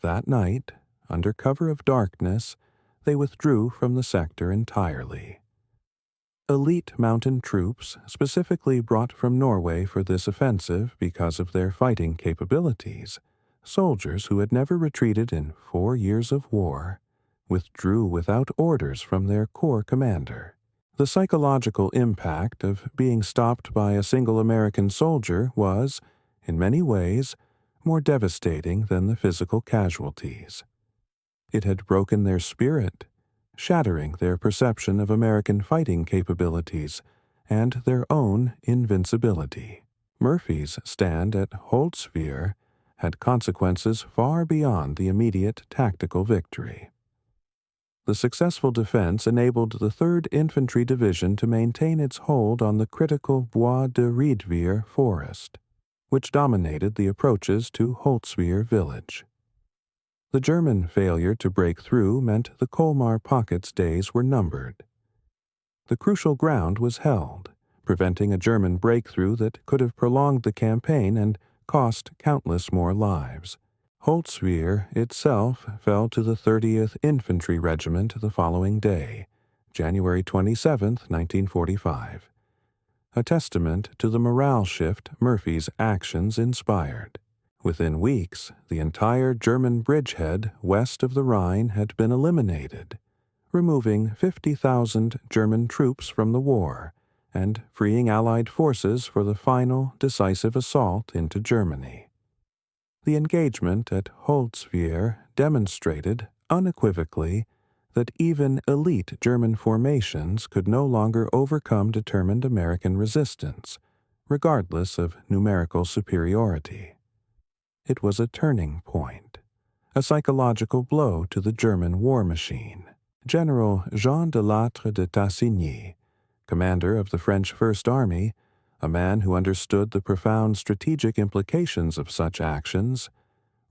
That night, under cover of darkness, they withdrew from the sector entirely. Elite mountain troops, specifically brought from Norway for this offensive because of their fighting capabilities, soldiers who had never retreated in 4 years of war, withdrew without orders from their corps commander. The psychological impact of being stopped by a single American soldier was, in many ways, more devastating than the physical casualties. It had broken their spirit, shattering their perception of American fighting capabilities and their own invincibility. Murphy's stand at Holtzwihr had consequences far beyond the immediate tactical victory. The successful defense enabled the 3rd Infantry Division to maintain its hold on the critical Bois de Riedwehr forest, which dominated the approaches to Holtzwihr village. The German failure to break through meant the Colmar Pocket's days were numbered. The crucial ground was held, preventing a German breakthrough that could have prolonged the campaign and cost countless more lives. Holtzwihr itself fell to the 30th Infantry Regiment the following day, January 27, 1945, a testament to the morale shift Murphy's actions inspired. Within weeks, the entire German bridgehead west of the Rhine had been eliminated, removing 50,000 German troops from the war and freeing Allied forces for the final decisive assault into Germany. The engagement at Holtzwihr demonstrated unequivocally that even elite German formations could no longer overcome determined American resistance, regardless of numerical superiority. It was a turning point, a psychological blow to the German war machine. General Jean de Lattre de Tassigny, commander of the French First Army, a man who understood the profound strategic implications of such actions,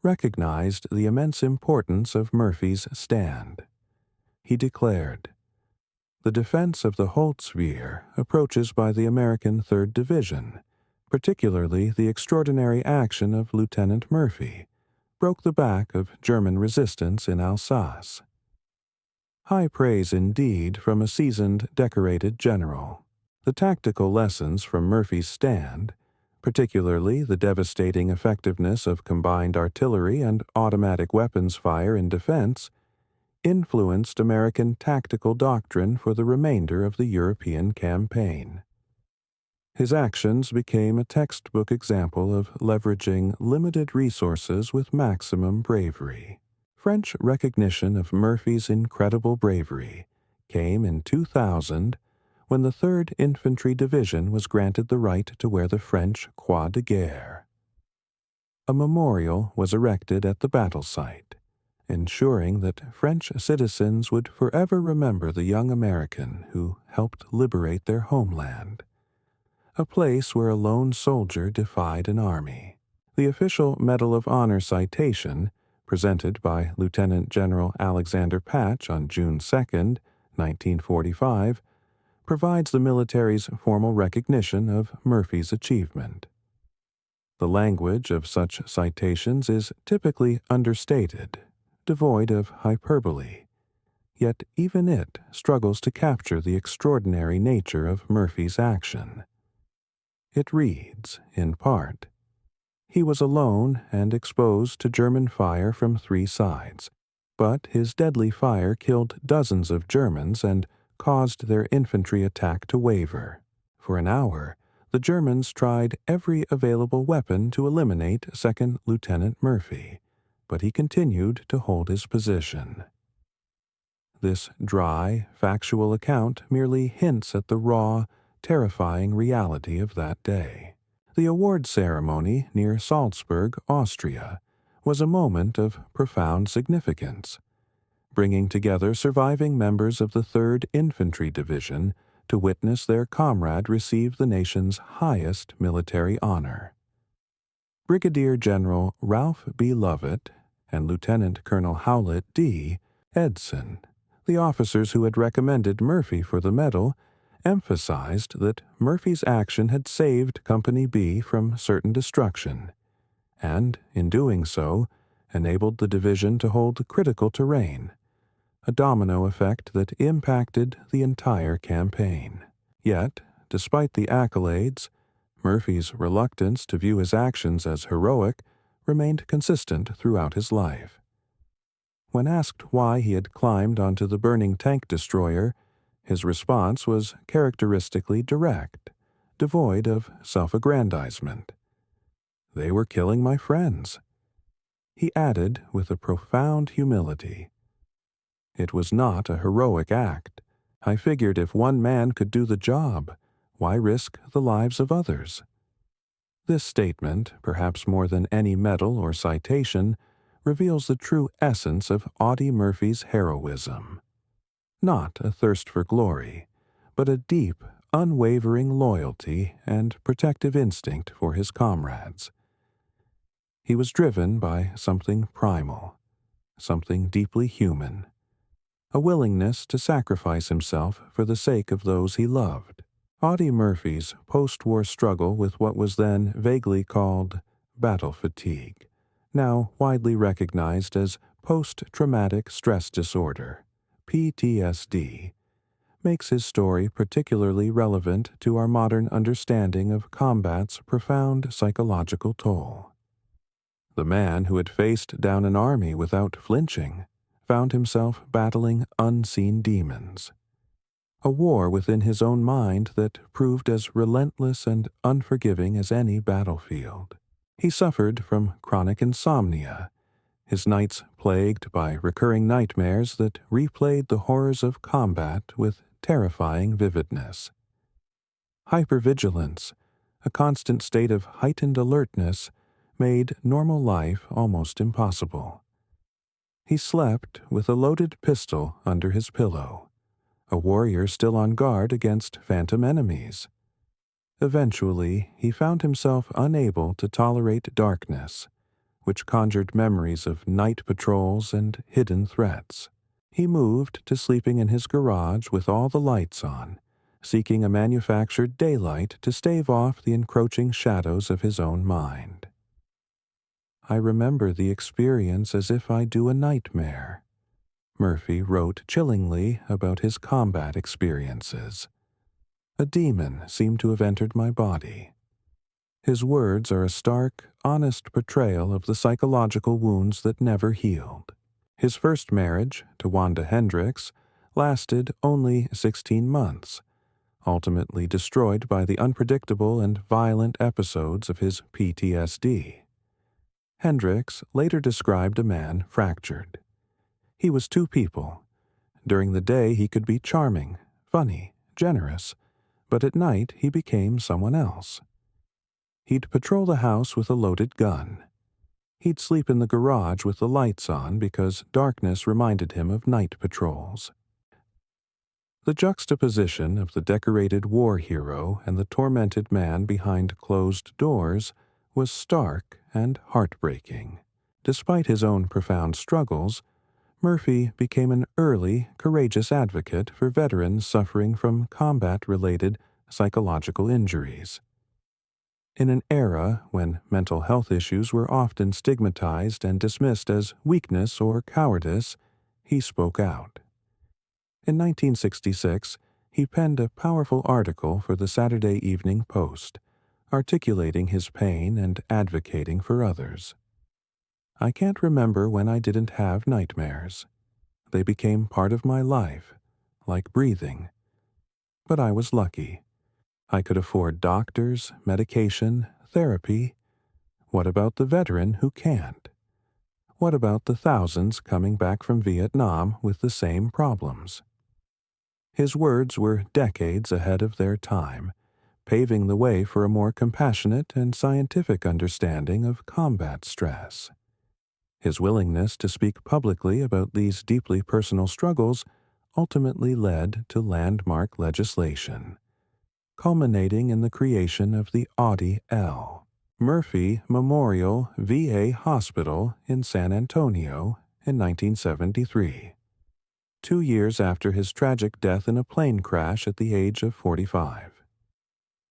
recognized the immense importance of Murphy's stand. He declared, "The defense of the Holtzwihr approaches by the American 3rd Division, particularly the extraordinary action of Lieutenant Murphy, broke the back of German resistance in Alsace." High praise indeed from a seasoned, decorated general. The tactical lessons from Murphy's stand, particularly the devastating effectiveness of combined artillery and automatic weapons fire in defense, influenced American tactical doctrine for the remainder of the European campaign. His actions became a textbook example of leveraging limited resources with maximum bravery. French recognition of Murphy's incredible bravery came in 2000 when the 3rd Infantry Division was granted the right to wear the French Croix de Guerre. A memorial was erected at the battle site, ensuring that French citizens would forever remember the young American who helped liberate their homeland, a place where a lone soldier defied an army. The official Medal of Honor citation, presented by Lieutenant General Alexander Patch on June 2, 1945, provides the military's formal recognition of Murphy's achievement. The language of such citations is typically understated, devoid of hyperbole, yet even it struggles to capture the extraordinary nature of Murphy's action. It reads, in part, "He was alone and exposed to German fire from 3 sides, but his deadly fire killed dozens of Germans and caused their infantry attack to waver. For an hour, the Germans tried every available weapon to eliminate 2nd Lieutenant Murphy, but he continued to hold his position." This dry, factual account merely hints at the raw, terrifying reality of that day. The award ceremony near Salzburg, Austria, was a moment of profound significance, bringing together surviving members of the 3rd Infantry Division to witness their comrade receive the nation's highest military honor. Brigadier General Ralph B. Lovett and Lieutenant Colonel Howlett D. Edson, the officers who had recommended Murphy for the medal, emphasized that Murphy's action had saved Company B from certain destruction, and, in doing so, enabled the division to hold critical terrain, a domino effect that impacted the entire campaign. Yet, despite the accolades, Murphy's reluctance to view his actions as heroic remained consistent throughout his life. When asked why he had climbed onto the burning tank destroyer, his response was characteristically direct, devoid of self-aggrandizement. "They were killing my friends." He added with a profound humility, "It was not a heroic act. I figured if one man could do the job, why risk the lives of others?" This statement, perhaps more than any medal or citation, reveals the true essence of Audie Murphy's heroism. Not a thirst for glory, but a deep, unwavering loyalty and protective instinct for his comrades. He was driven by something primal, something deeply human, a willingness to sacrifice himself for the sake of those he loved. Audie Murphy's post-war struggle with what was then vaguely called battle fatigue, now widely recognized as post-traumatic stress disorder, PTSD, makes his story particularly relevant to our modern understanding of combat's profound psychological toll. The man who had faced down an army without flinching found himself battling unseen demons, a war within his own mind that proved as relentless and unforgiving as any battlefield. He suffered from chronic insomnia, his nights plagued by recurring nightmares that replayed the horrors of combat with terrifying vividness. Hypervigilance, a constant state of heightened alertness, made normal life almost impossible. He slept with a loaded pistol under his pillow, a warrior still on guard against phantom enemies. Eventually, he found himself unable to tolerate darkness, which conjured memories of night patrols and hidden threats. He moved to sleeping in his garage with all the lights on, seeking a manufactured daylight to stave off the encroaching shadows of his own mind. "I remember the experience as if I do a nightmare," Murphy wrote chillingly about his combat experiences. "A demon seemed to have entered my body." His words are a stark, honest portrayal of the psychological wounds that never healed. His first marriage, to Wanda Hendricks, lasted only 16 months, ultimately destroyed by the unpredictable and violent episodes of his PTSD. Hendricks later described a man fractured. He was two people. During the day he could be charming, funny, generous, but at night he became someone else. He'd patrol the house with a loaded gun. He'd sleep in the garage with the lights on because darkness reminded him of night patrols. The juxtaposition of the decorated war hero and the tormented man behind closed doors was stark and heartbreaking. Despite his own profound struggles, Murphy became an early, courageous advocate for veterans suffering from combat-related psychological injuries. In an era when mental health issues were often stigmatized and dismissed as weakness or cowardice, he spoke out. In 1966, he penned a powerful article for the Saturday Evening Post, articulating his pain and advocating for others. "I can't remember when I didn't have nightmares. They became part of my life, like breathing. But I was lucky. I could afford doctors, medication, therapy. What about the veteran who can't? What about the thousands coming back from Vietnam with the same problems?" His words were decades ahead of their time, paving the way for a more compassionate and scientific understanding of combat stress. His willingness to speak publicly about these deeply personal struggles ultimately led to landmark legislation, culminating in the creation of the Audie Murphy Memorial VA Hospital in San Antonio in 1973. 2 years after his tragic death in a plane crash at the age of 45.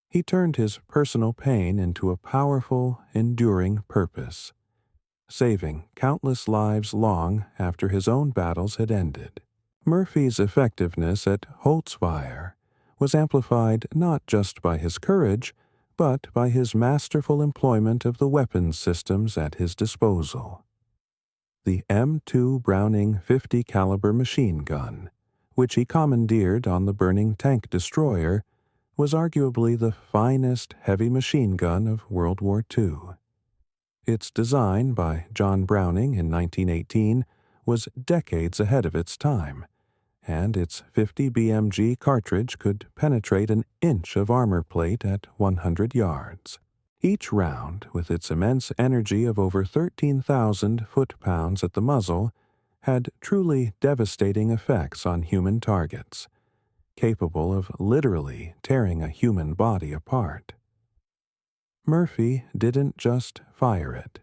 He turned his personal pain into a powerful, enduring purpose, saving countless lives long after his own battles had ended. Murphy's effectiveness at Holzweier was amplified not just by his courage, but by his masterful employment of the weapons systems at his disposal. The M2 Browning 50 caliber machine gun, which he commandeered on the burning tank destroyer, was arguably the finest heavy machine gun of World War II. Its design by John Browning in 1918 was decades ahead of its time, and its 50 BMG cartridge could penetrate an inch of armor plate at 100 yards. Each round, with its immense energy of over 13,000 foot-pounds at the muzzle, had truly devastating effects on human targets, capable of literally tearing a human body apart. Murphy didn't just fire it.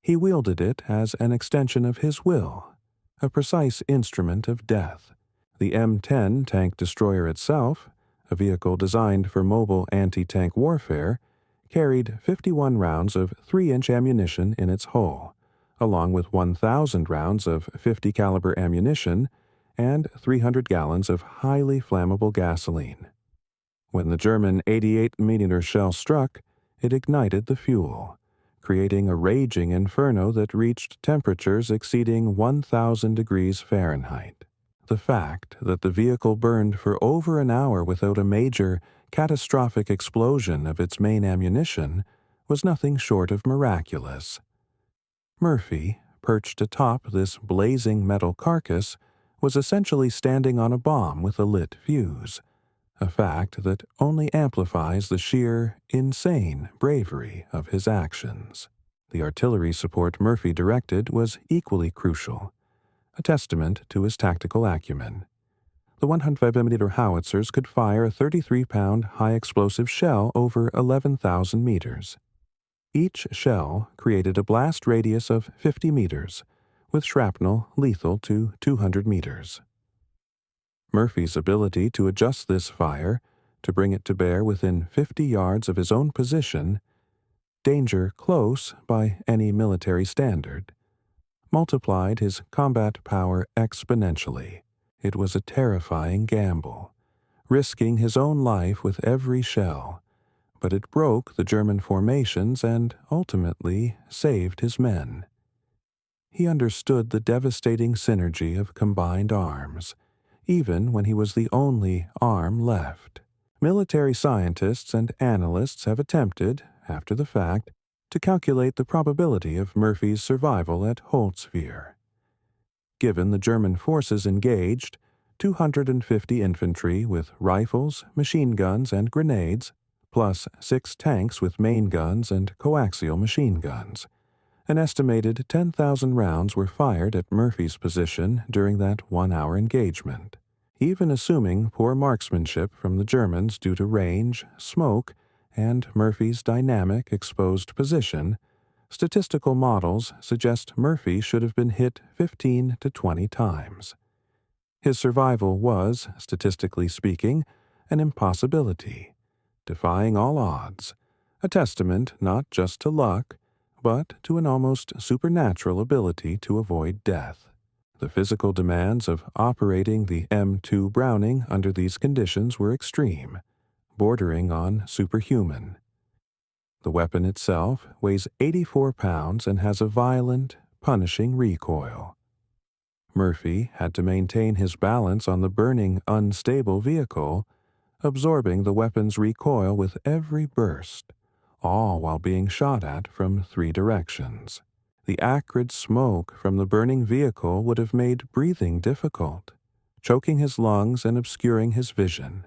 He wielded it as an extension of his will, a precise instrument of death. The M10 tank destroyer itself, a vehicle designed for mobile anti-tank warfare, carried 51 rounds of 3-inch ammunition in its hull, along with 1,000 rounds of 50 caliber ammunition and 300 gallons of highly flammable gasoline. When the German 88mm shell struck, it ignited the fuel, creating a raging inferno that reached temperatures exceeding 1,000 degrees Fahrenheit. The fact that the vehicle burned for over an hour without a major, catastrophic explosion of its main ammunition was nothing short of miraculous. Murphy, perched atop this blazing metal carcass, was essentially standing on a bomb with a lit fuse, a fact that only amplifies the sheer, insane bravery of his actions. The artillery support Murphy directed was equally crucial, a testament to his tactical acumen. The 105mm howitzers could fire a 33-pound high-explosive shell over 11,000 meters. Each shell created a blast radius of 50 meters, with shrapnel lethal to 200 meters. Murphy's ability to adjust this fire, to bring it to bear within 50 yards of his own position, danger close by any military standard, multiplied his combat power exponentially. It was a terrifying gamble, risking his own life with every shell, but it broke the German formations and ultimately saved his men. He understood the devastating synergy of combined arms, even when he was the only arm left. Military scientists and analysts have attempted, after the fact, to calculate the probability of Murphy's survival at Holzweier. Given the German forces engaged, 250 infantry with rifles, machine guns, and grenades, plus 6 tanks with main guns and coaxial machine guns, an estimated 10,000 rounds were fired at Murphy's position during that 1-hour engagement. Even assuming poor marksmanship from the Germans due to range, smoke, and Murphy's dynamic exposed position, statistical models suggest Murphy should have been hit 15 to 20 times. His survival was, statistically speaking, an impossibility, defying all odds, a testament not just to luck, but to an almost supernatural ability to avoid death. The physical demands of operating the M2 Browning under these conditions were extreme, bordering on superhuman. The weapon itself weighs 84 pounds and has a violent, punishing recoil. Murphy had to maintain his balance on the burning, unstable vehicle, absorbing the weapon's recoil with every burst, all while being shot at from 3 directions. The acrid smoke from the burning vehicle would have made breathing difficult, choking his lungs and obscuring his vision,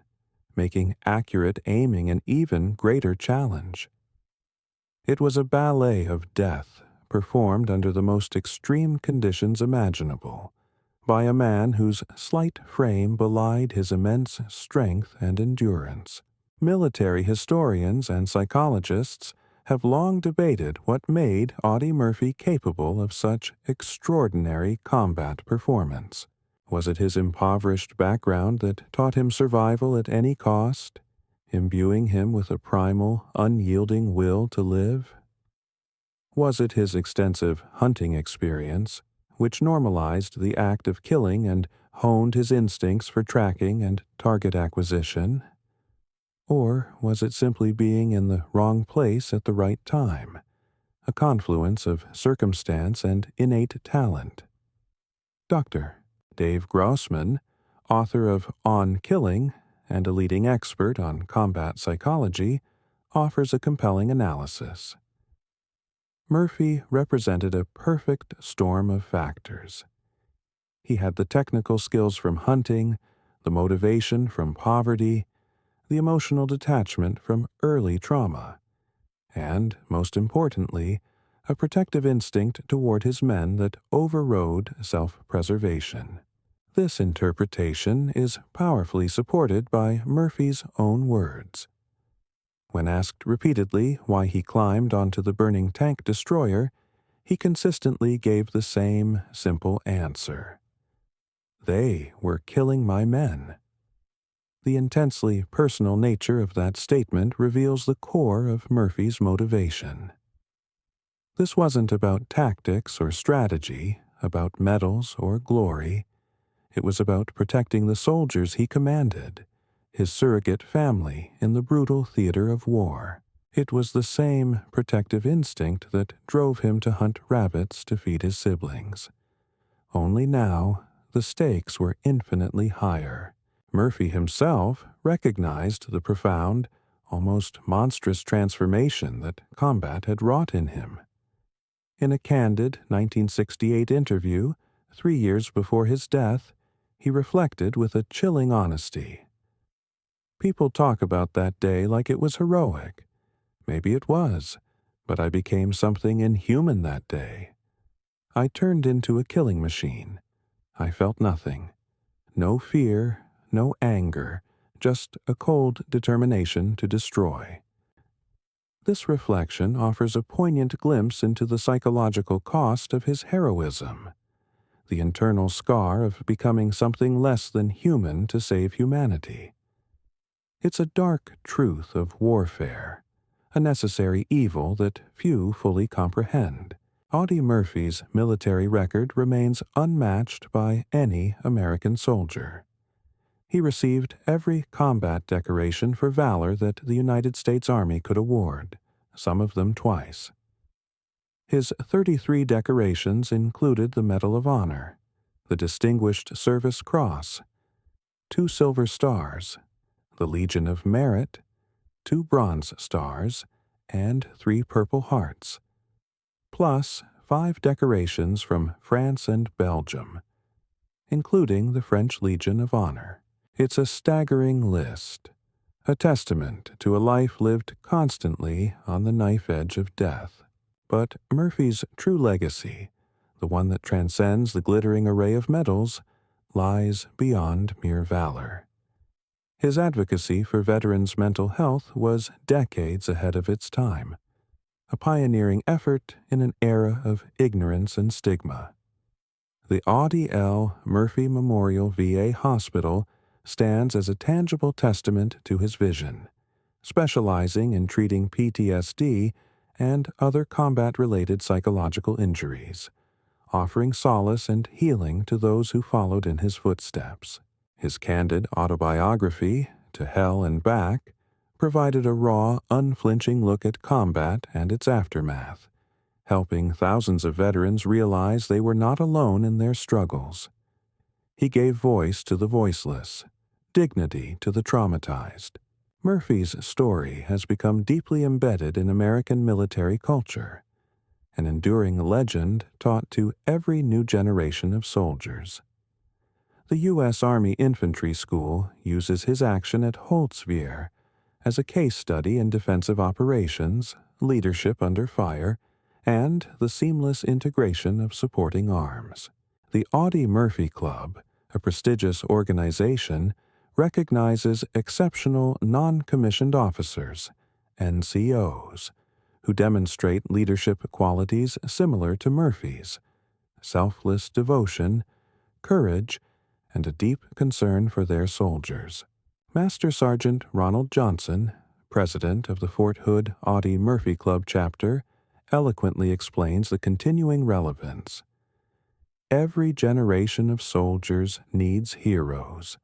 making accurate aiming an even greater challenge. It was a ballet of death, performed under the most extreme conditions imaginable, by a man whose slight frame belied his immense strength and endurance. Military historians and psychologists have long debated what made Audie Murphy capable of such extraordinary combat performance. Was it his impoverished background that taught him survival at any cost, imbuing him with a primal, unyielding will to live? Was it his extensive hunting experience, which normalized the act of killing and honed his instincts for tracking and target acquisition? Or was it simply being in the wrong place at the right time, a confluence of circumstance and innate talent? Dr. Dave Grossman, author of On Killing and a leading expert on combat psychology, offers a compelling analysis. Murphy represented a perfect storm of factors. He had the technical skills from hunting, the motivation from poverty, the emotional detachment from early trauma, and, most importantly, a protective instinct toward his men that overrode self-preservation. This interpretation is powerfully supported by Murphy's own words. When asked repeatedly why he climbed onto the burning tank destroyer, he consistently gave the same simple answer. They were killing my men. The intensely personal nature of that statement reveals the core of Murphy's motivation. This wasn't about tactics or strategy, about medals or glory. It was about protecting the soldiers he commanded, his surrogate family in the brutal theater of war. It was the same protective instinct that drove him to hunt rabbits to feed his siblings. Only now, the stakes were infinitely higher. Murphy himself recognized the profound, almost monstrous transformation that combat had wrought in him. In a candid 1968 interview, 3 years before his death, he reflected with a chilling honesty. People talk about that day like it was heroic. Maybe it was, but I became something inhuman that day. I turned into a killing machine. I felt nothing. No fear, no anger, just a cold determination to destroy. This reflection offers a poignant glimpse into the psychological cost of his heroism, the internal scar of becoming something less than human to save humanity. It's a dark truth of warfare, a necessary evil that few fully comprehend. Audie Murphy's military record remains unmatched by any American soldier. He received every combat decoration for valor that the United States Army could award, some of them twice. His 33 decorations included the Medal of Honor, the Distinguished Service Cross, 2 Silver Stars, the Legion of Merit, 2 Bronze Stars, and 3 Purple Hearts, plus 5 decorations from France and Belgium, including the French Legion of Honor. It's a staggering list, a testament to a life lived constantly on the knife edge of death. But Murphy's true legacy, the one that transcends the glittering array of medals, lies beyond mere valor. His advocacy for veterans' mental health was decades ahead of its time, a pioneering effort in an era of ignorance and stigma. The Audie L. Murphy Memorial VA Hospital stands as a tangible testament to his vision, specializing in treating PTSD and other combat-related psychological injuries, offering solace and healing to those who followed in his footsteps. His candid autobiography, To Hell and Back, provided a raw, unflinching look at combat and its aftermath, helping thousands of veterans realize they were not alone in their struggles. He gave voice to the voiceless, dignity to the traumatized. Murphy's story has become deeply embedded in American military culture, an enduring legend taught to every new generation of soldiers. The U.S. Army Infantry School uses his action at Holtzwihr as a case study in defensive operations, leadership under fire, and the seamless integration of supporting arms. The Audie Murphy Club, a prestigious organization, recognizes exceptional non-commissioned officers, NCOs, who demonstrate leadership qualities similar to Murphy's: selfless devotion, courage, and a deep concern for their soldiers. Master Sergeant Ronald Johnson, president of the Fort Hood Audie Murphy Club chapter, eloquently explains the continuing relevance. Every generation of soldiers needs heroes,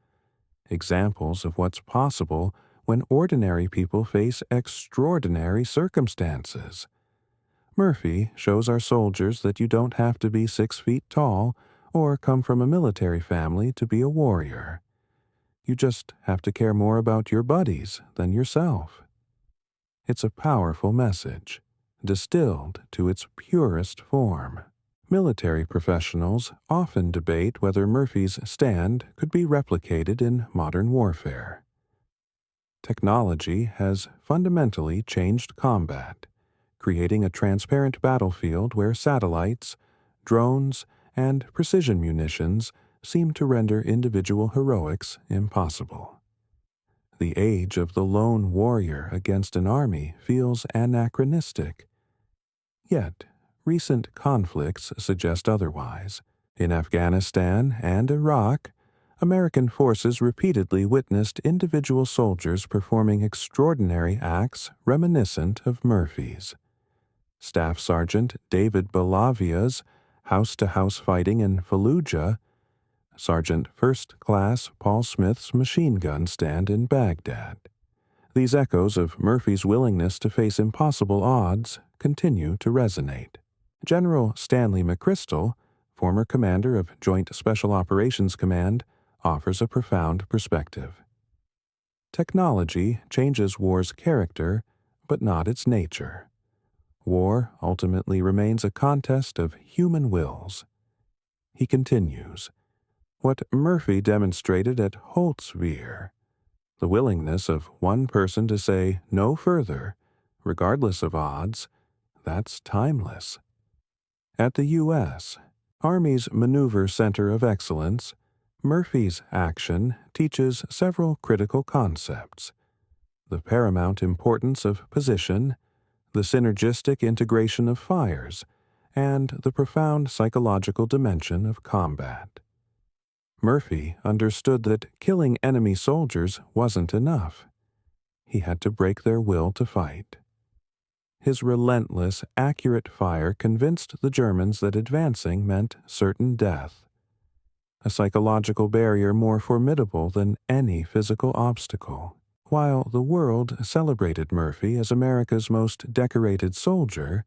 examples of what's possible when ordinary people face extraordinary circumstances. Murphy shows our soldiers that you don't have to be 6 feet tall or come from a military family to be a warrior. You just have to care more about your buddies than yourself. It's a powerful message, distilled to its purest form. Military professionals often debate whether Murphy's stand could be replicated in modern warfare. Technology has fundamentally changed combat, creating a transparent battlefield where satellites, drones, and precision munitions seem to render individual heroics impossible. The age of the lone warrior against an army feels anachronistic. Yet, recent conflicts suggest otherwise. In Afghanistan and Iraq, American forces repeatedly witnessed individual soldiers performing extraordinary acts reminiscent of Murphy's. Staff Sergeant David Balavia's house-to-house fighting in Fallujah, Sergeant First Class Paul Smith's machine gun stand in Baghdad. These echoes of Murphy's willingness to face impossible odds continue to resonate. General Stanley McChrystal, former commander of Joint Special Operations Command, offers a profound perspective. Technology changes war's character, but not its nature. War ultimately remains a contest of human wills. He continues, what Murphy demonstrated at Holtzwihr, the willingness of one person to say no further, regardless of odds, that's timeless. At the U.S. Army's Maneuver Center of Excellence, Murphy's action teaches several critical concepts: the paramount importance of position, the synergistic integration of fires, and the profound psychological dimension of combat. Murphy understood that killing enemy soldiers wasn't enough. He had to break their will to fight. His relentless, accurate fire convinced the Germans that advancing meant certain death, a psychological barrier more formidable than any physical obstacle. While the world celebrated Murphy as America's most decorated soldier,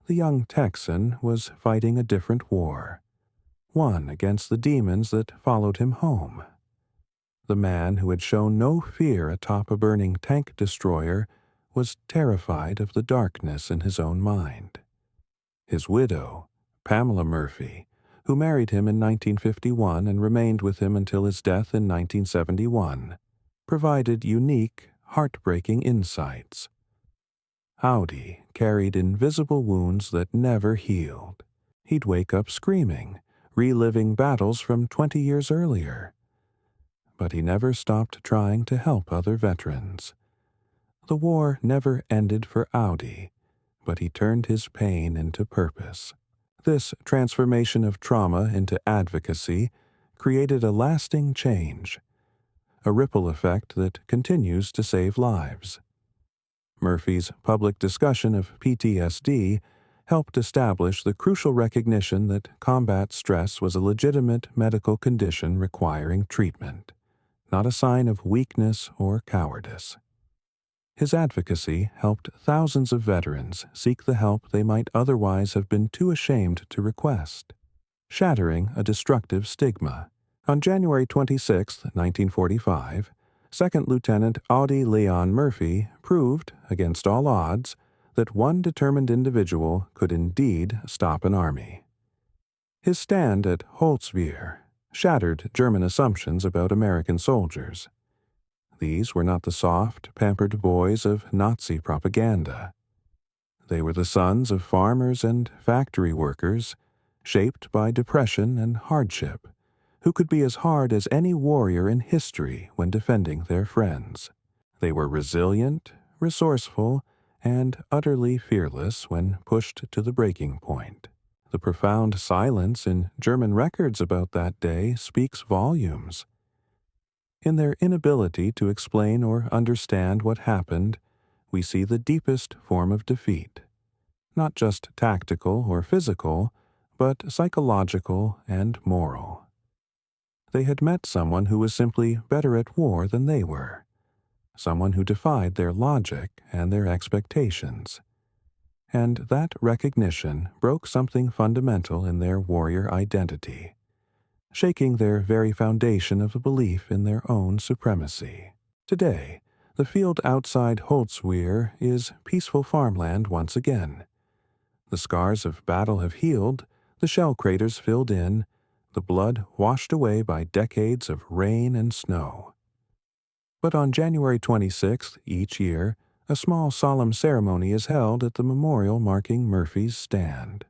the young Texan was fighting a different war, one against the demons that followed him home. The man who had shown no fear atop a burning tank destroyer was terrified of the darkness in his own mind. His widow, Pamela Murphy, who married him in 1951 and remained with him until his death in 1971, provided unique, heartbreaking insights. Audie carried invisible wounds that never healed. He'd wake up screaming, reliving battles from 20 years earlier. But he never stopped trying to help other veterans. The war never ended for Audie, but he turned his pain into purpose. This transformation of trauma into advocacy created a lasting change, a ripple effect that continues to save lives. Murphy's public discussion of PTSD helped establish the crucial recognition that combat stress was a legitimate medical condition requiring treatment, not a sign of weakness or cowardice. His advocacy helped thousands of veterans seek the help they might otherwise have been too ashamed to request, shattering a destructive stigma. On January 26, 1945, Second Lieutenant Audie Leon Murphy proved, against all odds, that one determined individual could indeed stop an army. His stand at Holtzwihr shattered German assumptions about American soldiers. These were not the soft, pampered boys of Nazi propaganda. They were the sons of farmers and factory workers, shaped by depression and hardship, who could be as hard as any warrior in history when defending their friends. They were resilient, resourceful, and utterly fearless when pushed to the breaking point. The profound silence in German records about that day speaks volumes. In their inability to explain or understand what happened, we see the deepest form of defeat, not just tactical or physical, but psychological and moral. They had met someone who was simply better at war than they were, someone who defied their logic and their expectations. And that recognition broke something fundamental in their warrior identity, shaking their very foundation of a belief in their own supremacy. Today, the field outside Holzwihr is peaceful farmland once again. The scars of battle have healed, the shell craters filled in, the blood washed away by decades of rain and snow. But on January 26th each year, a small solemn ceremony is held at the memorial marking Murphy's stand.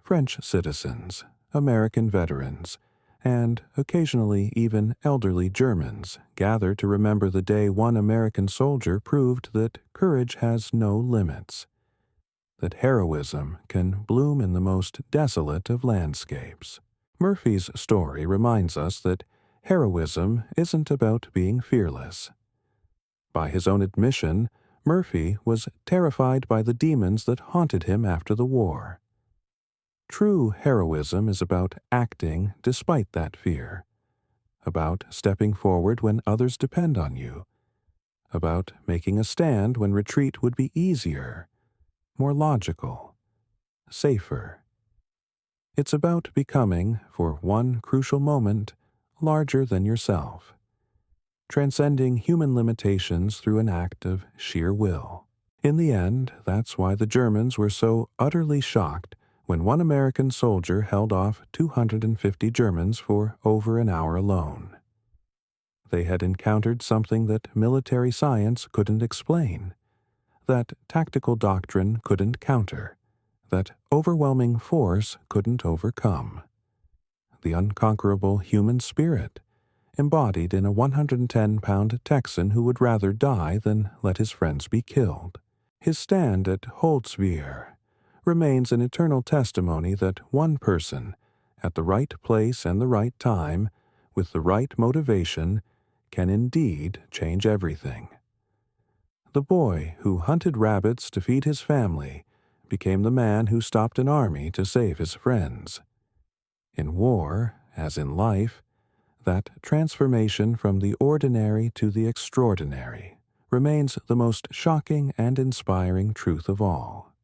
French citizens, American veterans, and occasionally even elderly Germans gather to remember the day one American soldier proved that courage has no limits, that heroism can bloom in the most desolate of landscapes. Murphy's story reminds us that heroism isn't about being fearless. By his own admission, Murphy was terrified by the demons that haunted him after the war. True heroism is about acting despite that fear, about stepping forward when others depend on you, about making a stand when retreat would be easier, more logical, safer. It's about becoming, for one crucial moment, larger than yourself, transcending human limitations through an act of sheer will. In the end, that's why the Germans were so utterly shocked when one American soldier held off 250 Germans for over an hour alone. They had encountered something that military science couldn't explain, that tactical doctrine couldn't counter, that overwhelming force couldn't overcome. The unconquerable human spirit, embodied in a 110-pound Texan who would rather die than let his friends be killed. His stand at Holzwihr remains an eternal testimony that one person, at the right place and the right time, with the right motivation, can indeed change everything. The boy who hunted rabbits to feed his family became the man who stopped an army to save his friends. In war, as in life, that transformation from the ordinary to the extraordinary remains the most shocking and inspiring truth of all.